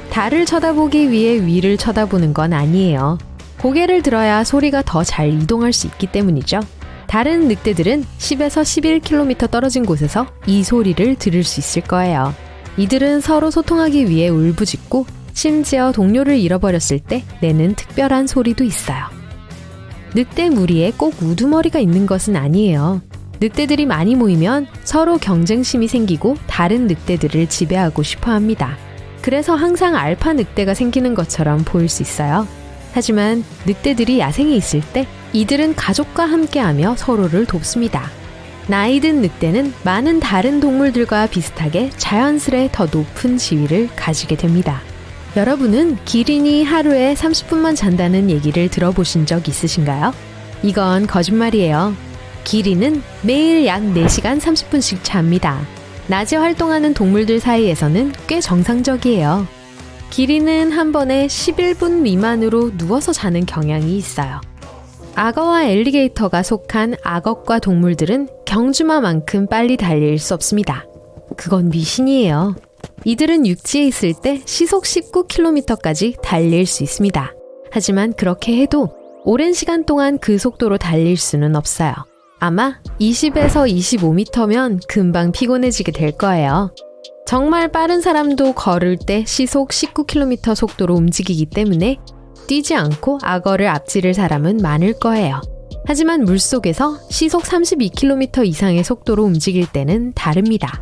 달을 쳐다보기 위해 위를 쳐다보는 건 아니에요. 고개를 들어야 소리가 더 잘 이동할 수 있기 때문이죠. 다른 늑대들은 10에서 11km 떨어진 곳에서 이 소리를 들을 수 있을 거예요. 이들은 서로 소통하기 위해 울부짖고 심지어 동료를 잃어버렸을 때 내는 특별한 소리도 있어요. 늑대 무리에 꼭 우두머리가 있는 것은 아니에요. 늑대들이 많이 모이면 서로 경쟁심이 생기고 다른 늑대들을 지배하고 싶어 합니다. 그래서 항상 알파 늑대가 생기는 것처럼 보일 수 있어요. 하지만 늑대들이 야생에 있을 때 이들은 가족과 함께하며 서로를 돕습니다. 나이 든 늑대는 많은 다른 동물들과 비슷하게 자연스레 더 높은 지위를 가지게 됩니다. 여러분은 기린이 하루에 30분만 잔다는 얘기를 들어보신 적 있으신가요? 이건 거짓말이에요. 기린은 매일 약 4시간 30분씩 잡니다. 낮에 활동하는 동물들 사이에서는 꽤 정상적이에요. 기린은 한 번에 11분 미만으로 누워서 자는 경향이 있어요. 악어와 엘리게이터가 속한 악어과 동물들은 경주마만큼 빨리 달릴 수 없습니다. 그건 미신이에요. 이들은 육지에 있을 때 시속 19km까지 달릴 수 있습니다. 하지만 그렇게 해도 오랜 시간 동안 그 속도로 달릴 수는 없어요. 아마 20에서 25m면 금방 피곤해지게 될 거예요. 정말 빠른 사람도 걸을 때 시속 19km 속도로 움직이기 때문에 뛰지 않고 악어를 앞지를 사람은 많을 거예요. 하지만 물속에서 시속 32km 이상의 속도로 움직일 때는 다릅니다.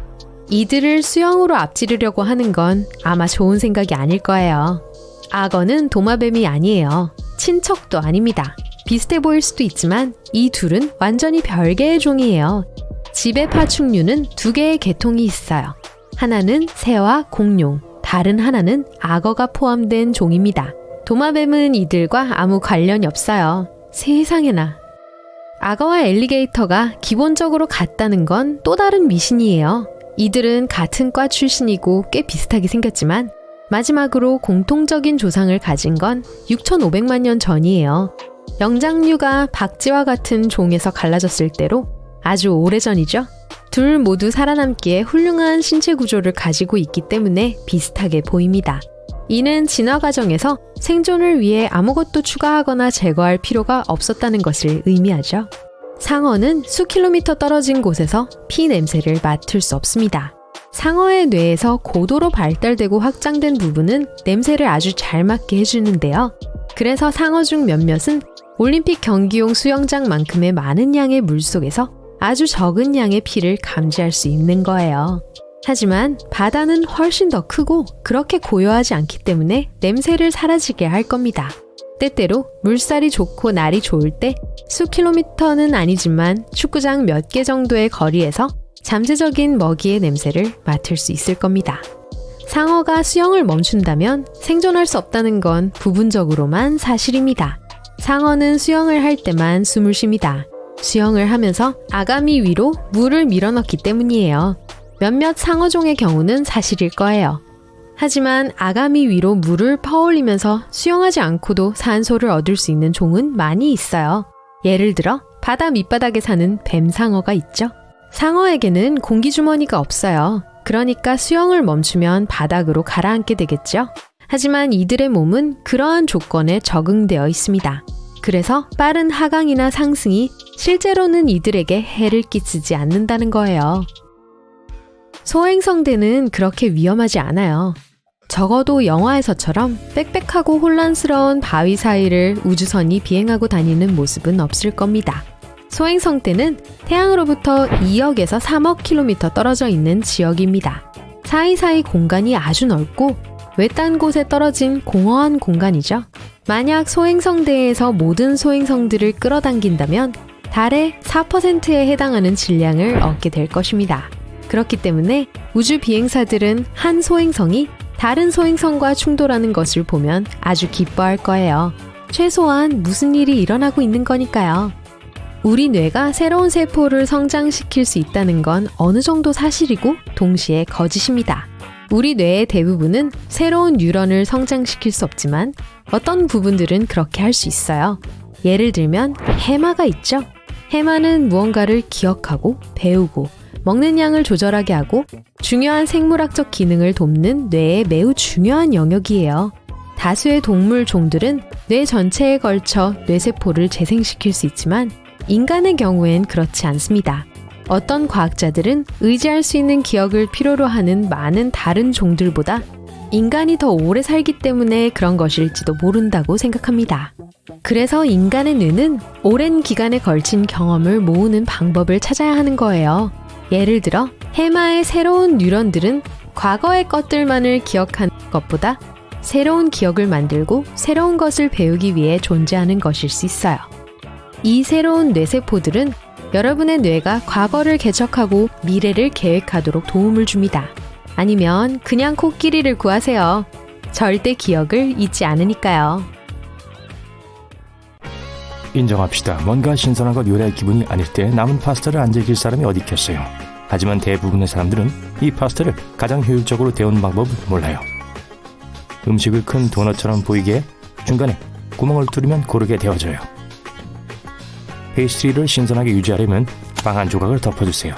이들을 수영으로 앞지르려고 하는 건 아마 좋은 생각이 아닐 거예요. 악어는 도마뱀이 아니에요. 친척도 아닙니다. 비슷해 보일 수도 있지만 이 둘은 완전히 별개의 종이에요. 지배 파충류는 두 개의 계통이 있어요. 하나는 새와 공룡, 다른 하나는 악어가 포함된 종입니다. 도마뱀은 이들과 아무 관련이 없어요. 세상에나. 악어와 엘리게이터가 기본적으로 같다는 건 또 다른 미신이에요. 이들은 같은 과 출신이고 꽤 비슷하게 생겼지만 마지막으로 공통적인 조상을 가진 건 6,500만 년 전이에요. 영장류가 박쥐와 같은 종에서 갈라졌을 때로 아주 오래전이죠. 둘 모두 살아남기에 훌륭한 신체 구조를 가지고 있기 때문에 비슷하게 보입니다. 이는 진화 과정에서 생존을 위해 아무것도 추가하거나 제거할 필요가 없었다는 것을 의미하죠. 상어는 수킬로미터 떨어진 곳에서 피 냄새를 맡을 수 없습니다. 상어의 뇌에서 고도로 발달되고 확장된 부분은 냄새를 아주 잘 맡게 해주는데요. 그래서 상어 중 몇몇은 올림픽 경기용 수영장만큼의 많은 양의 물속에서 아주 적은 양의 피를 감지할 수 있는 거예요. 하지만 바다는 훨씬 더 크고 그렇게 고요하지 않기 때문에 냄새를 사라지게 할 겁니다. 때때로 물살이 좋고 날이 좋을 때 수킬로미터는 아니지만 축구장 몇 개 정도의 거리에서 잠재적인 먹이의 냄새를 맡을 수 있을 겁니다. 상어가 수영을 멈춘다면 생존할 수 없다는 건 부분적으로만 사실입니다. 상어는 수영을 할 때만 숨을 쉽니다. 수영을 하면서 아가미 위로 물을 밀어넣기 때문이에요. 몇몇 상어종의 경우는 사실일 거예요. 하지만 아가미 위로 물을 퍼올리면서 수영하지 않고도 산소를 얻을 수 있는 종은 많이 있어요. 예를 들어 바다 밑바닥에 사는 뱀상어가 있죠. 상어에게는 공기주머니가 없어요. 그러니까 수영을 멈추면 바닥으로 가라앉게 되겠죠. 하지만 이들의 몸은 그러한 조건에 적응되어 있습니다. 그래서 빠른 하강이나 상승이 실제로는 이들에게 해를 끼치지 않는다는 거예요. 소행성대는 그렇게 위험하지 않아요. 적어도 영화에서처럼 빽빽하고 혼란스러운 바위 사이를 우주선이 비행하고 다니는 모습은 없을 겁니다. 소행성대는 태양으로부터 2억에서 3억 킬로미터 떨어져 있는 지역입니다. 사이사이 공간이 아주 넓고 외딴 곳에 떨어진 공허한 공간이죠. 만약 소행성대에서 모든 소행성들을 끌어당긴다면 달의 4%에 해당하는 질량을 얻게 될 것입니다. 그렇기 때문에 우주 비행사들은 한 소행성이 다른 소행성과 충돌하는 것을 보면 아주 기뻐할 거예요. 최소한 무슨 일이 일어나고 있는 거니까요. 우리 뇌가 새로운 세포를 성장시킬 수 있다는 건 어느 정도 사실이고 동시에 거짓입니다. 우리 뇌의 대부분은 새로운 뉴런을 성장시킬 수 없지만 어떤 부분들은 그렇게 할 수 있어요. 예를 들면 해마가 있죠. 해마는 무언가를 기억하고 배우고 먹는 양을 조절하게 하고 중요한 생물학적 기능을 돕는 뇌의 매우 중요한 영역이에요. 다수의 동물 종들은 뇌 전체에 걸쳐 뇌세포를 재생시킬 수 있지만 인간의 경우엔 그렇지 않습니다. 어떤 과학자들은 의지할 수 있는 기억을 필요로 하는 많은 다른 종들보다 인간이 더 오래 살기 때문에 그런 것일지도 모른다고 생각합니다. 그래서 인간의 뇌는 오랜 기간에 걸친 경험을 모으는 방법을 찾아야 하는 거예요. 예를 들어 해마의 새로운 뉴런들은 과거의 것들만을 기억하는 것보다 새로운 기억을 만들고 새로운 것을 배우기 위해 존재하는 것일 수 있어요. 이 새로운 뇌세포들은 여러분의 뇌가 과거를 개척하고 미래를 계획하도록 도움을 줍니다. 아니면 그냥 코끼리를 구하세요. 절대 기억을 잊지 않으니까요. 인정합시다. 뭔가 신선한 것 요리할 기분이 아닐 때 남은 파스타를 안 즐길 사람이 어디 있겠어요. 하지만 대부분의 사람들은 이 파스타를 가장 효율적으로 데우는 방법을 몰라요. 음식을 큰 도넛처럼 보이게 해 중간에 구멍을 뚫으면 고르게 데워져요. 페이스트리를 신선하게 유지하려면 빵 한 조각을 덮어주세요.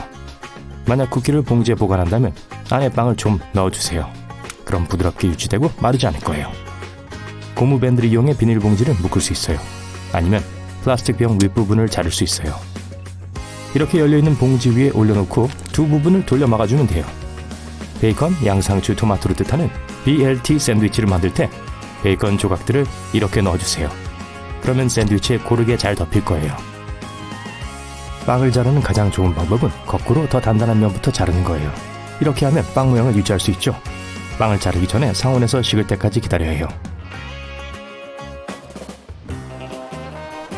만약 쿠키를 봉지에 보관한다면 안에 빵을 좀 넣어주세요. 그럼 부드럽게 유지되고 마르지 않을 거예요. 고무밴드를 이용해 비닐봉지를 묶을 수 있어요. 아니면 플라스틱 병 윗부분을 자를 수 있어요. 이렇게 열려있는 봉지 위에 올려놓고 두 부분을 돌려 막아주면 돼요. 베이컨, 양상추, 토마토를 뜻하는 BLT 샌드위치를 만들 때 베이컨 조각들을 이렇게 넣어주세요. 그러면 샌드위치에 고르게 잘 덮일 거예요. 빵을 자르는 가장 좋은 방법은 거꾸로 더 단단한 면부터 자르는 거예요. 이렇게 하면 빵 모양을 유지할 수 있죠. 빵을 자르기 전에 상온에서 식을 때까지 기다려야 해요.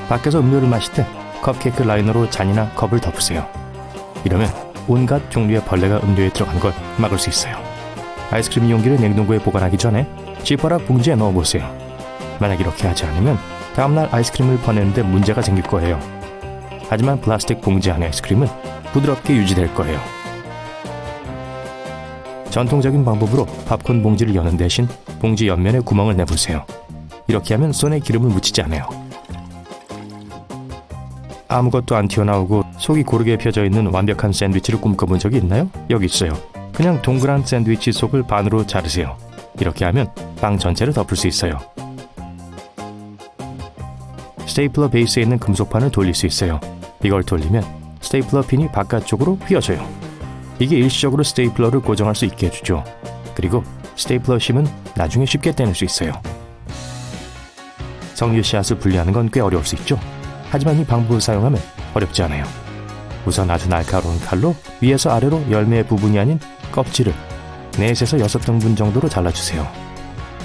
밖에서 음료를 마실 때 컵케이크 라이너로 잔이나 컵을 덮으세요. 이러면 온갖 종류의 벌레가 음료에 들어간 걸 막을 수 있어요. 아이스크림 용기를 냉동고에 보관하기 전에 지퍼락 봉지에 넣어보세요. 만약 이렇게 하지 않으면 다음날 아이스크림을 퍼내는데 문제가 생길 거예요. 하지만 플라스틱 봉지 안의 아이스크림은 부드럽게 유지될 거예요. 전통적인 방법으로 팝콘 봉지를 여는 대신 봉지 옆면에 구멍을 내보세요. 이렇게 하면 손에 기름을 묻히지 않아요. 아무것도 안 튀어나오고 속이 고르게 펴져 있는 완벽한 샌드위치를 꿈꿔본 적이 있나요? 여기 있어요. 그냥 동그란 샌드위치 속을 반으로 자르세요. 이렇게 하면 빵 전체를 덮을 수 있어요. 스테이플러 베이스에 있는 금속판을 돌릴 수 있어요. 이걸 돌리면 스테이플러 핀이 바깥쪽으로 휘어져요. 이게 일시적으로 스테이플러를 고정할 수 있게 해주죠. 그리고 스테이플러 심은 나중에 쉽게 떼낼 수 있어요. 석류 씨앗을 분리하는 건 꽤 어려울 수 있죠. 하지만 이 방법을 사용하면 어렵지 않아요. 우선 아주 날카로운 칼로 위에서 아래로 열매 부분이 아닌 껍질을 4에서 6등분 정도로 잘라주세요.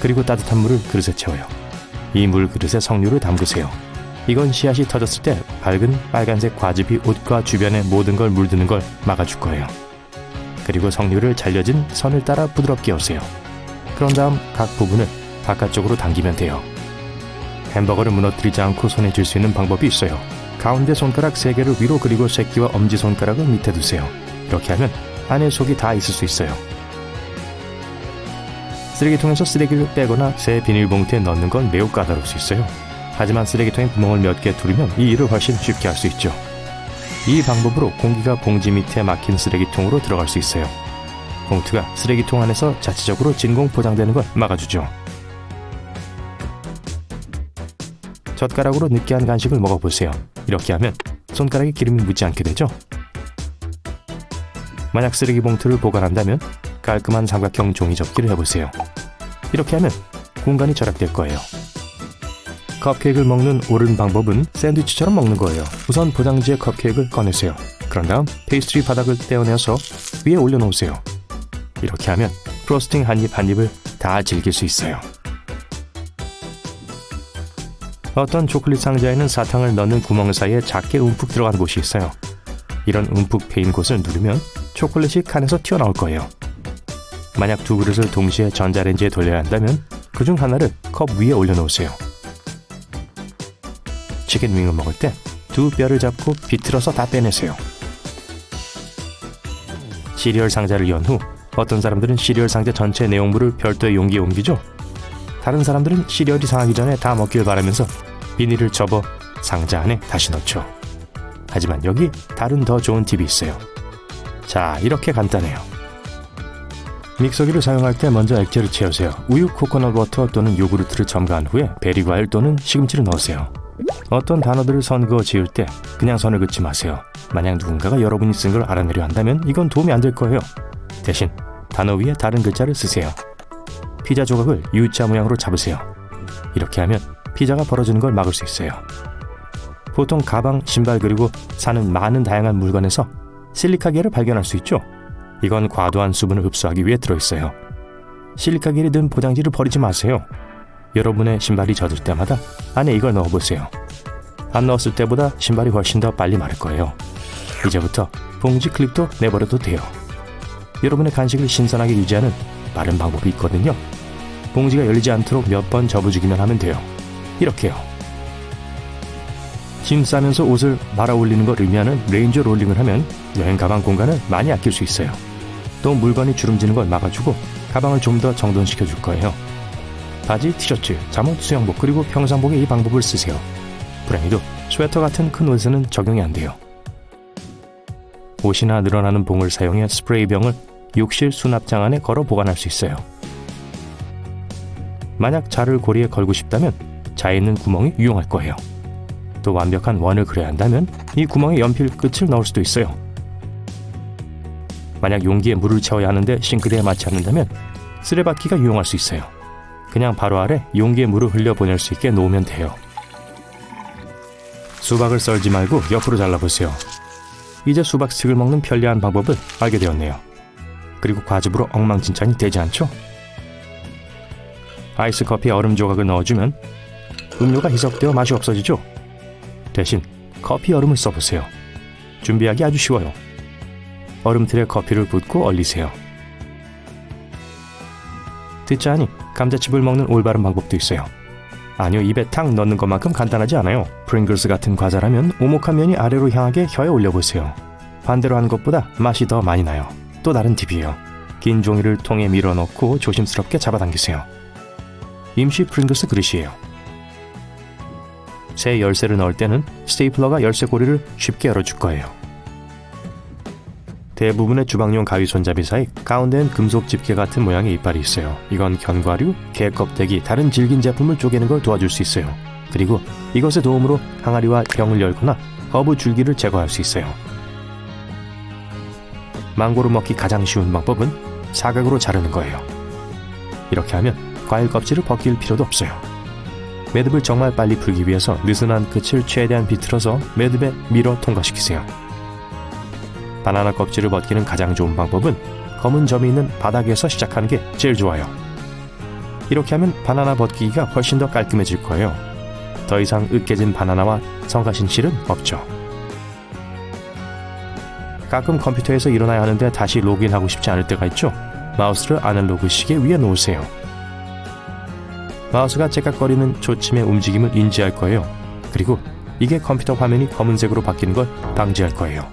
그리고 따뜻한 물을 그릇에 채워요. 이 물 그릇에 석류를 담그세요. 이건 씨앗이 터졌을 때 밝은 빨간색 과즙이 옷과 주변의 모든 걸 물드는 걸 막아줄 거예요. 그리고 석류를 잘려진 선을 따라 부드럽게 여세요. 그런 다음 각 부분을 바깥쪽으로 당기면 돼요. 햄버거를 무너뜨리지 않고 손에 쥘 수 있는 방법이 있어요. 가운데 손가락 3개를 위로 그리고 새끼와 엄지손가락을 밑에 두세요. 이렇게 하면 안에 속이 다 있을 수 있어요. 쓰레기통에서 쓰레기를 빼거나 새 비닐봉투에 넣는 건 매우 까다로울 수 있어요. 하지만 쓰레기통에 구멍을 몇 개 뚫으면 이 일을 훨씬 쉽게 할 수 있죠. 이 방법으로 공기가 봉지 밑에 막힌 쓰레기통으로 들어갈 수 있어요. 봉투가 쓰레기통 안에서 자체적으로 진공 포장되는 걸 막아주죠. 젓가락으로 느끼한 간식을 먹어보세요. 이렇게 하면 손가락에 기름이 묻지 않게 되죠. 만약 쓰레기 봉투를 보관한다면 깔끔한 삼각형 종이 접기를 해보세요. 이렇게 하면 공간이 절약될 거예요. 컵케이크를 먹는 옳은 방법은 샌드위치처럼 먹는 거예요. 우선 포장지에 컵케이크를 꺼내세요. 그런 다음 페이스트리 바닥을 떼어내서 위에 올려놓으세요. 이렇게 하면 프로스팅 한 입 한 입을 다 즐길 수 있어요. 어떤 초콜릿 상자에는 사탕을 넣는 구멍 사이에 작게 움푹 들어간 곳이 있어요. 이런 움푹 패인 곳을 누르면 초콜릿이 칸에서 튀어나올 거예요. 만약 두 그릇을 동시에 전자레인지에 돌려야 한다면 그중 하나를 컵 위에 올려놓으세요. 치킨 윙을 먹을 때 두 뼈를 잡고 비틀어서 다 빼내세요. 시리얼 상자를 연 후 어떤 사람들은 시리얼 상자 전체 내용물을 별도의 용기에 옮기죠. 다른 사람들은 시리얼이 상하기 전에 다 먹길 바라면서 비닐을 접어 상자 안에 다시 넣죠. 하지만 여기 다른 더 좋은 팁이 있어요. 자, 이렇게 간단해요. 믹서기를 사용할 때 먼저 액체를 채우세요. 우유, 코코넛 버터 또는 요구르트를 첨가한 후에 베리과일 또는 시금치를 넣으세요. 어떤 단어들을 선그어 지을 때 그냥 선을 긋지 마세요. 만약 누군가가 여러분이 쓴 걸 알아내려 한다면 이건 도움이 안 될 거예요. 대신 단어 위에 다른 글자를 쓰세요. 피자 조각을 U자 모양으로 잡으세요. 이렇게 하면 피자가 벌어지는 걸 막을 수 있어요. 보통 가방, 신발 그리고 사는 많은 다양한 물건에서 실리카겔을 발견할 수 있죠. 이건 과도한 수분을 흡수하기 위해 들어있어요. 실리카겔이 든 포장지를 버리지 마세요. 여러분의 신발이 젖을 때마다 안에 이걸 넣어보세요. 안 넣었을 때보다 신발이 훨씬 더 빨리 마를 거예요. 이제부터 봉지 클립도 내버려도 돼요. 여러분의 간식을 신선하게 유지하는 빠른 방법이 있거든요. 봉지가 열리지 않도록 몇 번 접어주기만 하면 돼요. 이렇게요. 짐 싸면서 옷을 말아 올리는 걸 의미하는 레인저 롤링을 하면 여행 가방 공간을 많이 아낄 수 있어요. 또 물건이 주름지는 걸 막아주고 가방을 좀 더 정돈시켜 줄 거예요. 바지, 티셔츠, 잠옷, 수영복 그리고 평상복에 이 방법을 쓰세요. 불행히도 스웨터 같은 큰 옷에는 적용이 안 돼요. 옷이나 늘어나는 봉을 사용해 스프레이병을 욕실 수납장 안에 걸어 보관할 수 있어요. 만약 자를 고리에 걸고 싶다면 자에 있는 구멍이 유용할 거예요. 또 완벽한 원을 그려야 한다면 이 구멍에 연필 끝을 넣을 수도 있어요. 만약 용기에 물을 채워야 하는데 싱크대에 맞지 않는다면 쓰레받기가 유용할 수 있어요. 그냥 바로 아래 용기에 물을 흘려보낼 수 있게 놓으면 돼요. 수박을 썰지 말고 옆으로 잘라보세요. 이제 수박스틱을 먹는 편리한 방법을 알게 되었네요. 그리고 과즙으로 엉망진창이 되지 않죠? 아이스 커피에 얼음 조각을 넣어주면 음료가 희석되어 맛이 없어지죠? 대신 커피 얼음을 써보세요. 준비하기 아주 쉬워요. 얼음틀에 커피를 붓고 얼리세요. 듣자하니 감자칩을 먹는 올바른 방법도 있어요. 아니요, 입에 탁 넣는 것만큼 간단하지 않아요. 프링글스 같은 과자라면 오목한 면이 아래로 향하게 혀에 올려보세요. 반대로 하는 것보다 맛이 더 많이 나요. 또 다른 팁이에요. 긴 종이를 통에 밀어넣고 조심스럽게 잡아당기세요. 임시 프링글스 그릇이에요. 새 열쇠를 넣을 때는 스테이플러가 열쇠 고리를 쉽게 열어줄 거예요. 대부분의 주방용 가위 손잡이 사이 가운데엔 금속 집게 같은 모양의 이빨이 있어요. 이건 견과류, 게 껍데기, 다른 질긴 제품을 쪼개는 걸 도와줄 수 있어요. 그리고 이것의 도움으로 항아리와 병을 열거나 허브 줄기를 제거할 수 있어요. 망고를 먹기 가장 쉬운 방법은 사각으로 자르는 거예요. 이렇게 하면 과일 껍질을 벗길 필요도 없어요. 매듭을 정말 빨리 풀기 위해서 느슨한 끝을 최대한 비틀어서 매듭에 밀어 통과시키세요. 바나나 껍질을 벗기는 가장 좋은 방법은 검은 점이 있는 바닥에서 시작하는 게 제일 좋아요. 이렇게 하면 바나나 벗기기가 훨씬 더 깔끔해질 거예요. 더 이상 으깨진 바나나와 성가신 실은 없죠. 가끔 컴퓨터에서 일어나야 하는데 다시 로그인하고 싶지 않을 때가 있죠. 마우스를 아날로그 시계 위에 놓으세요. 마우스가 째깍거리는 초침의 움직임을 인지할 거예요. 그리고 이게 컴퓨터 화면이 검은색으로 바뀌는 걸 방지할 거예요.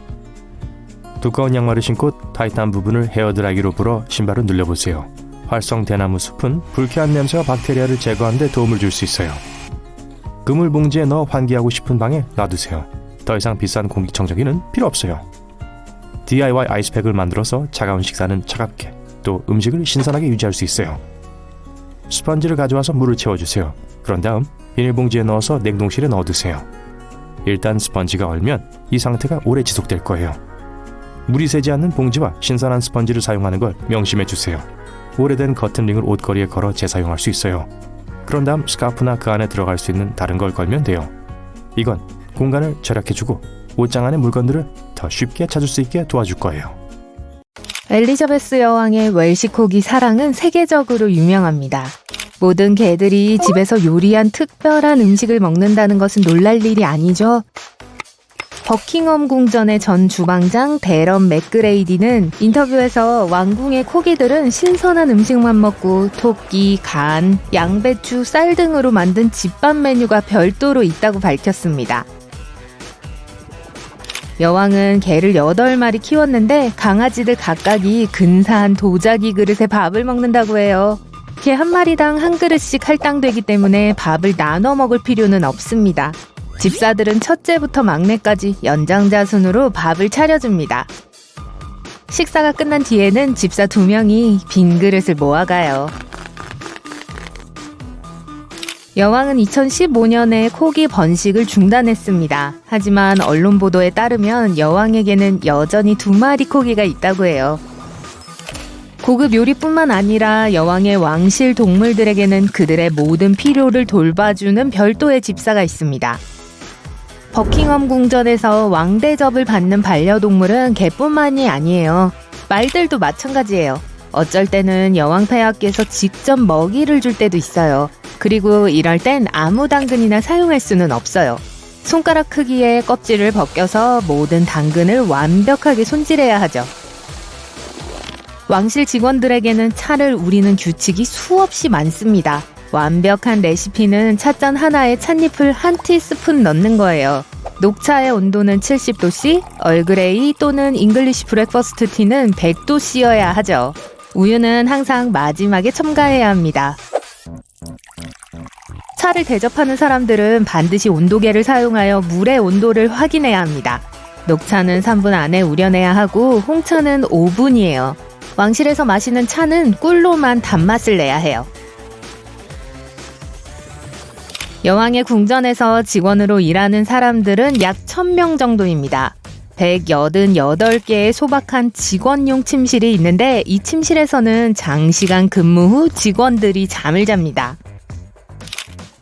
두꺼운 양말을 신고 타이트한 부분을 헤어드라이기로 불어 신발을 늘려보세요. 활성 대나무 숲은 불쾌한 냄새와 박테리아를 제거하는 데 도움을 줄 수 있어요. 그물 봉지에 넣어 환기하고 싶은 방에 놔두세요. 더 이상 비싼 공기청정기는 필요 없어요. DIY 아이스팩을 만들어서 차가운 식사는 차갑게, 또 음식을 신선하게 유지할 수 있어요. 스펀지를 가져와서 물을 채워주세요. 그런 다음 비닐봉지에 넣어서 냉동실에 넣어두세요. 일단 스펀지가 얼면 이 상태가 오래 지속될 거예요. 물이 새지 않는 봉지와 신선한 스펀지를 사용하는 걸 명심해주세요. 오래된 커튼링을 옷걸이에 걸어 재사용할 수 있어요. 그런 다음 스카프나 그 안에 들어갈 수 있는 다른 걸 걸면 돼요. 이건 공간을 절약해주고 옷장 안의 물건들을 더 쉽게 찾을 수 있게 도와줄 거예요. 엘리자베스 여왕의 웰시코기 사랑은 세계적으로 유명합니다. 모든 개들이 집에서 요리한 특별한 음식을 먹는다는 것은 놀랄 일이 아니죠. 버킹엄 궁전의 전 주방장 데런 맥그레이디는 인터뷰에서 왕궁의 코기들은 신선한 음식만 먹고 토끼, 간, 양배추, 쌀 등으로 만든 집밥 메뉴가 별도로 있다고 밝혔습니다. 여왕은 개를 8마리 키웠는데 강아지들 각각이 근사한 도자기 그릇에 밥을 먹는다고 해요. 개 한 마리당 한 그릇씩 할당되기 때문에 밥을 나눠 먹을 필요는 없습니다. 집사들은 첫째부터 막내까지 연장자순으로 밥을 차려줍니다. 식사가 끝난 뒤에는 집사 2명이 빈 그릇을 모아가요. 여왕은 2015년에 코기 번식을 중단했습니다. 하지만 언론 보도에 따르면 여왕에게는 여전히 2마리 코기가 있다고 해요. 고급 요리뿐만 아니라 여왕의 왕실 동물들에게는 그들의 모든 필요를 돌봐주는 별도의 집사가 있습니다. 버킹엄 궁전에서 왕대접을 받는 반려동물은 개뿐만이 아니에요. 말들도 마찬가지예요. 어쩔 때는 여왕 폐하께서 직접 먹이를 줄 때도 있어요. 그리고 이럴 땐 아무 당근이나 사용할 수는 없어요. 손가락 크기의 껍질을 벗겨서 모든 당근을 완벽하게 손질해야 하죠. 왕실 직원들에게는 차를 우리는 규칙이 수없이 많습니다. 완벽한 레시피는 찻잔 하나에 찻잎을 1티스푼 넣는 거예요. 녹차의 온도는 70도씨, 얼그레이 또는 잉글리시 브렉퍼스트 티는 100도씨여야 하죠. 우유는 항상 마지막에 첨가해야 합니다. 차를 대접하는 사람들은 반드시 온도계를 사용하여 물의 온도를 확인해야 합니다. 녹차는 3분 안에 우려내야 하고 홍차는 5분이에요. 왕실에서 마시는 차는 꿀로만 단맛을 내야 해요. 여왕의 궁전에서 직원으로 일하는 사람들은 약 1000명 정도입니다. 188개의 소박한 직원용 침실이 있는데 이 침실에서는 장시간 근무 후 직원들이 잠을 잡니다.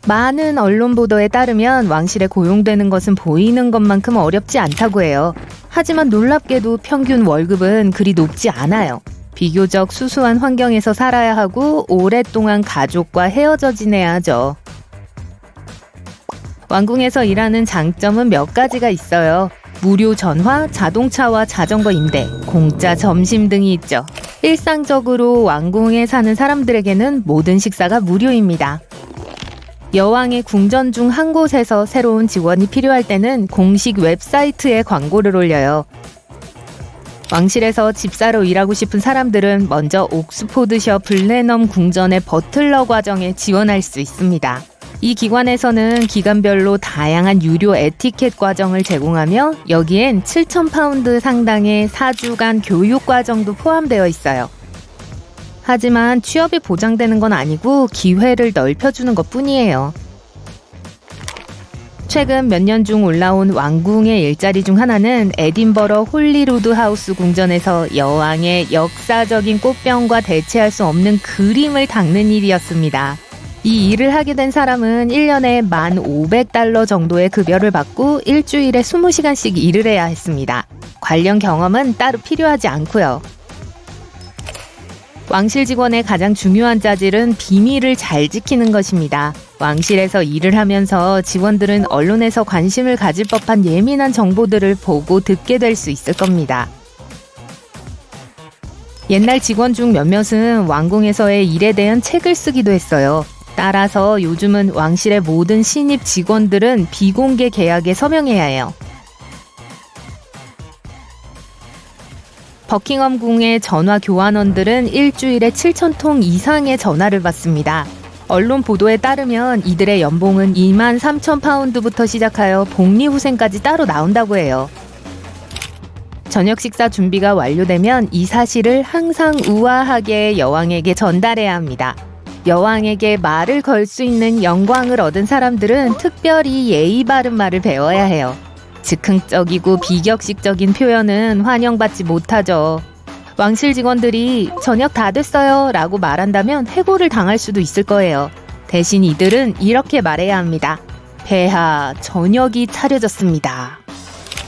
많은 언론 보도에 따르면 왕실에 고용되는 것은 보이는 것만큼 어렵지 않다고 해요. 하지만 놀랍게도 평균 월급은 그리 높지 않아요. 비교적 수수한 환경에서 살아야 하고 오랫동안 가족과 헤어져 지내야 하죠. 왕궁에서 일하는 장점은 몇 가지가 있어요. 무료 전화, 자동차와 자전거 임대, 공짜 점심 등이 있죠. 일상적으로 왕궁에 사는 사람들에게는 모든 식사가 무료입니다. 여왕의 궁전 중 한 곳에서 새로운 직원이 필요할 때는 공식 웹사이트에 광고를 올려요. 왕실에서 집사로 일하고 싶은 사람들은 먼저 옥스포드셔 블레넘 궁전의 버틀러 과정에 지원할 수 있습니다. 이 기관에서는 기간별로 다양한 유료 에티켓 과정을 제공하며 여기엔 7,000파운드 상당의 4주간 교육 과정도 포함되어 있어요. 하지만 취업이 보장되는 건 아니고 기회를 넓혀주는 것뿐이에요. 최근 몇 년 중 올라온 왕궁의 일자리 중 하나는 에딘버러 홀리로드 하우스 궁전에서 여왕의 역사적인 꽃병과 대체할 수 없는 그림을 닦는 일이었습니다. 이 일을 하게 된 사람은 1년에 $1,500 정도의 급여를 받고 일주일에 20시간씩 일을 해야 했습니다. 관련 경험은 따로 필요하지 않고요. 왕실 직원의 가장 중요한 자질은 비밀을 잘 지키는 것입니다. 왕실에서 일을 하면서 직원들은 언론에서 관심을 가질 법한 예민한 정보들을 보고 듣게 될 수 있을 겁니다. 옛날 직원 중 몇몇은 왕궁에서의 일에 대한 책을 쓰기도 했어요. 따라서 요즘은 왕실의 모든 신입 직원들은 비공개 계약에 서명해야 해요. 버킹엄 궁의 전화 교환원들은 일주일에 7,000통 이상의 전화를 받습니다. 언론 보도에 따르면 이들의 연봉은 23,000파운드부터 시작하여 복리후생까지 따로 나온다고 해요. 저녁 식사 준비가 완료되면 이 사실을 항상 우아하게 여왕에게 전달해야 합니다. 여왕에게 말을 걸 수 있는 영광을 얻은 사람들은 특별히 예의 바른 말을 배워야 해요. 즉흥적이고 비격식적인 표현은 환영받지 못하죠. 왕실 직원들이 저녁 다 됐어요 라고 말한다면 해고를 당할 수도 있을 거예요. 대신 이들은 이렇게 말해야 합니다. 폐하, 저녁이 차려졌습니다.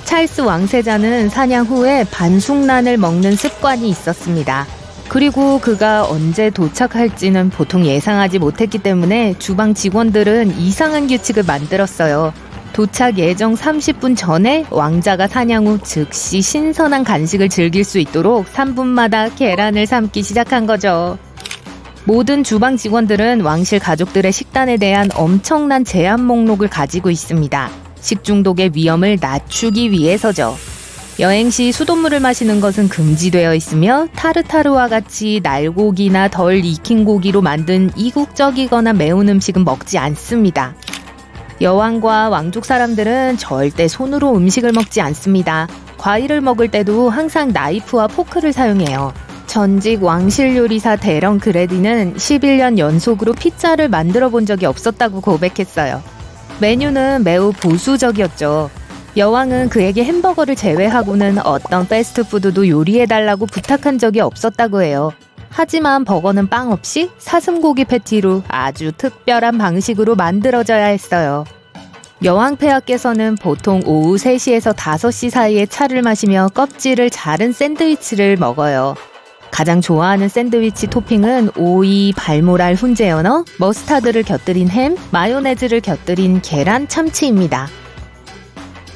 찰스 왕세자는 사냥 후에 반숙란을 먹는 습관이 있었습니다. 그리고 그가 언제 도착할지는 보통 예상하지 못했기 때문에 주방 직원들은 이상한 규칙을 만들었어요. 도착 예정 30분 전에 왕자가 사냥 후 즉시 신선한 간식을 즐길 수 있도록 3분마다 계란을 삶기 시작한 거죠. 모든 주방 직원들은 왕실 가족들의 식단에 대한 엄청난 제한 목록을 가지고 있습니다. 식중독의 위험을 낮추기 위해서죠. 여행 시 수돗물을 마시는 것은 금지되어 있으며 타르타르와 같이 날고기나 덜 익힌 고기로 만든 이국적이거나 매운 음식은 먹지 않습니다. 여왕과 왕족 사람들은 절대 손으로 음식을 먹지 않습니다. 과일을 먹을 때도 항상 나이프와 포크를 사용해요. 전직 왕실 요리사 데런 그레디는 11년 연속으로 피자를 만들어 본 적이 없었다고 고백했어요. 메뉴는 매우 보수적이었죠. 여왕은 그에게 햄버거를 제외하고는 어떤 패스트푸드도 요리해달라고 부탁한 적이 없었다고 해요. 하지만 버거는 빵 없이 사슴고기 패티로 아주 특별한 방식으로 만들어져야 했어요. 여왕 폐하께서는 보통 오후 3시에서 5시 사이에 차를 마시며 껍질을 자른 샌드위치를 먹어요. 가장 좋아하는 샌드위치 토핑은 오이, 발모랄 훈제 연어, 머스타드를 곁들인 햄, 마요네즈를 곁들인 계란 참치입니다.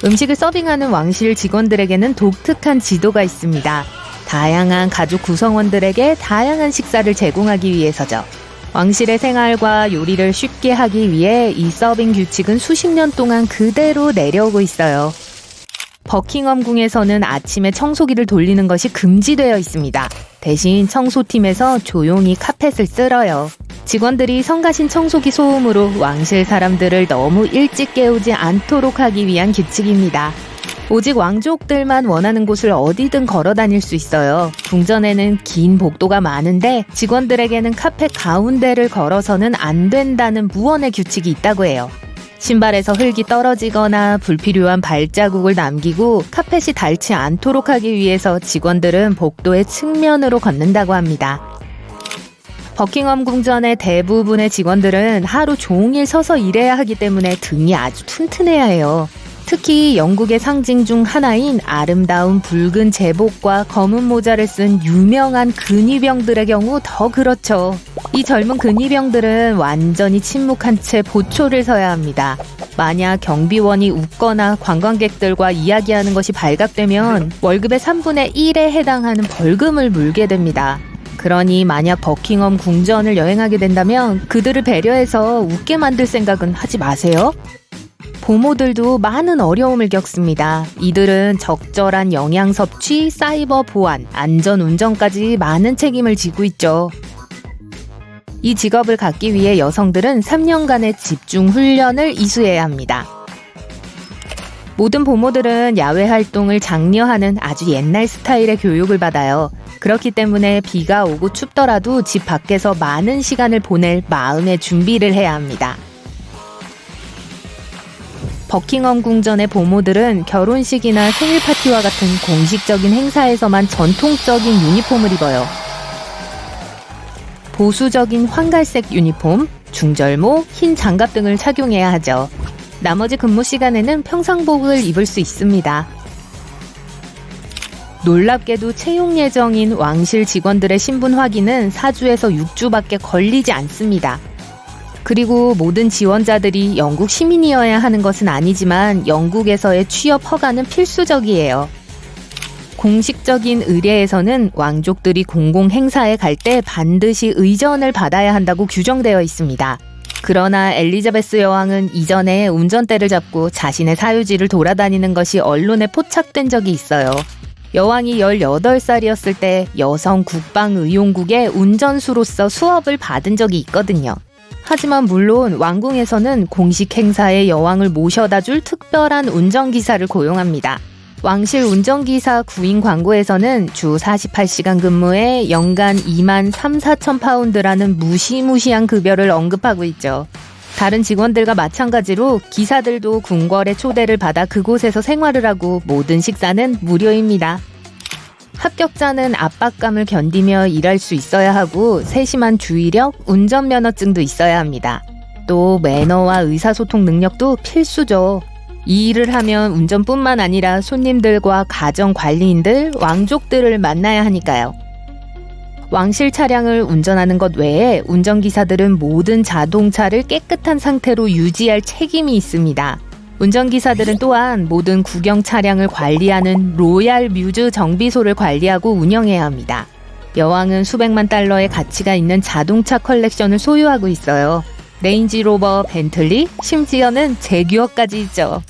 음식을 서빙하는 왕실 직원들에게는 독특한 지도가 있습니다. 다양한 가족 구성원들에게 다양한 식사를 제공하기 위해서죠. 왕실의 생활과 요리를 쉽게 하기 위해 이 서빙 규칙은 수십 년 동안 그대로 내려오고 있어요. 버킹엄 궁에서는 아침에 청소기를 돌리는 것이 금지되어 있습니다. 대신 청소팀에서 조용히 카펫을 쓸어요. 직원들이 성가신 청소기 소음으로 왕실 사람들을 너무 일찍 깨우지 않도록 하기 위한 규칙입니다. 오직 왕족들만 원하는 곳을 어디든 걸어 다닐 수 있어요. 궁전에는 긴 복도가 많은데 직원들에게는 카펫 가운데를 걸어서는 안 된다는 무언의 규칙이 있다고 해요. 신발에서 흙이 떨어지거나 불필요한 발자국을 남기고 카펫이 닳지 않도록 하기 위해서 직원들은 복도의 측면으로 걷는다고 합니다. 버킹엄 궁전의 대부분의 직원들은 하루 종일 서서 일해야 하기 때문에 등이 아주 튼튼해야 해요. 특히 영국의 상징 중 하나인 아름다운 붉은 제복과 검은 모자를 쓴 유명한 근위병들의 경우 더 그렇죠. 이 젊은 근위병들은 완전히 침묵한 채 보초를 서야 합니다. 만약 경비원이 웃거나 관광객들과 이야기하는 것이 발각되면 월급의 3분의 1에 해당하는 벌금을 물게 됩니다. 그러니 만약 버킹엄 궁전을 여행하게 된다면 그들을 배려해서 웃게 만들 생각은 하지 마세요. 보모들도 많은 어려움을 겪습니다. 이들은 적절한 영양 섭취, 사이버 보안, 안전 운전까지 많은 책임을 지고 있죠. 이 직업을 갖기 위해 여성들은 3년간의 집중 훈련을 이수해야 합니다. 모든 보모들은 야외 활동을 장려하는 아주 옛날 스타일의 교육을 받아요. 그렇기 때문에 비가 오고 춥더라도 집 밖에서 많은 시간을 보낼 마음의 준비를 해야 합니다. 버킹엄 궁전의 보모들은 결혼식이나 생일 파티와 같은 공식적인 행사에서만 전통적인 유니폼을 입어요. 보수적인 황갈색 유니폼, 중절모, 흰 장갑 등을 착용해야 하죠. 나머지 근무 시간에는 평상복을 입을 수 있습니다. 놀랍게도 채용 예정인 왕실 직원들의 신분 확인은 4주에서 6주밖에 걸리지 않습니다. 그리고 모든 지원자들이 영국 시민이어야 하는 것은 아니지만 영국에서의 취업 허가는 필수적이에요. 공식적인 의례에서는 왕족들이 공공 행사에 갈 때 반드시 의전을 받아야 한다고 규정되어 있습니다. 그러나 엘리자베스 여왕은 이전에 운전대를 잡고 자신의 사유지를 돌아다니는 것이 언론에 포착된 적이 있어요. 여왕이 18살이었을 때 여성 국방의용국의 운전수로서 수업을 받은 적이 있거든요. 하지만 물론 왕궁에서는 공식 행사에 여왕을 모셔다 줄 특별한 운전기사를 고용합니다. 왕실 운전기사 구인 광고에서는 주 48시간 근무에 연간 2만 3,4천 파운드라는 무시무시한 급여를 언급하고 있죠. 다른 직원들과 마찬가지로 기사들도 궁궐의 초대를 받아 그곳에서 생활을 하고 모든 식사는 무료입니다. 합격자는 압박감을 견디며 일할 수 있어야 하고 세심한 주의력, 운전면허증도 있어야 합니다. 또 매너와 의사소통 능력도 필수죠. 이 일을 하면 운전뿐만 아니라 손님들과 가정관리인들, 왕족들을 만나야 하니까요. 왕실 차량을 운전하는 것 외에 운전기사들은 모든 자동차를 깨끗한 상태로 유지할 책임이 있습니다. 운전기사들은 또한 모든 구경 차량을 관리하는 로얄 뮤즈 정비소를 관리하고 운영해야 합니다. 여왕은 수백만 달러의 가치가 있는 자동차 컬렉션을 소유하고 있어요. 레인지로버, 벤틀리, 심지어는 제규어까지 있죠.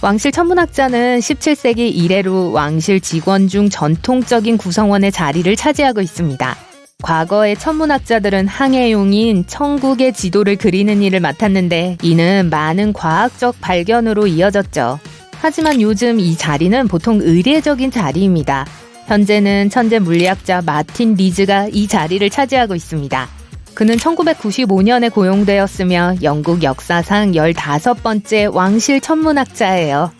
왕실 천문학자는 17세기 이래로 왕실 직원 중 전통적인 구성원의 자리를 차지하고 있습니다. 과거의 천문학자들은 항해용인 천국의 지도를 그리는 일을 맡았는데 이는 많은 과학적 발견으로 이어졌죠. 하지만 요즘 이 자리는 보통 의례적인 자리입니다. 현재는 천재 물리학자 마틴 리즈가 이 자리를 차지하고 있습니다. 그는 1995년에 고용되었으며 영국 역사상 15번째 왕실 천문학자예요.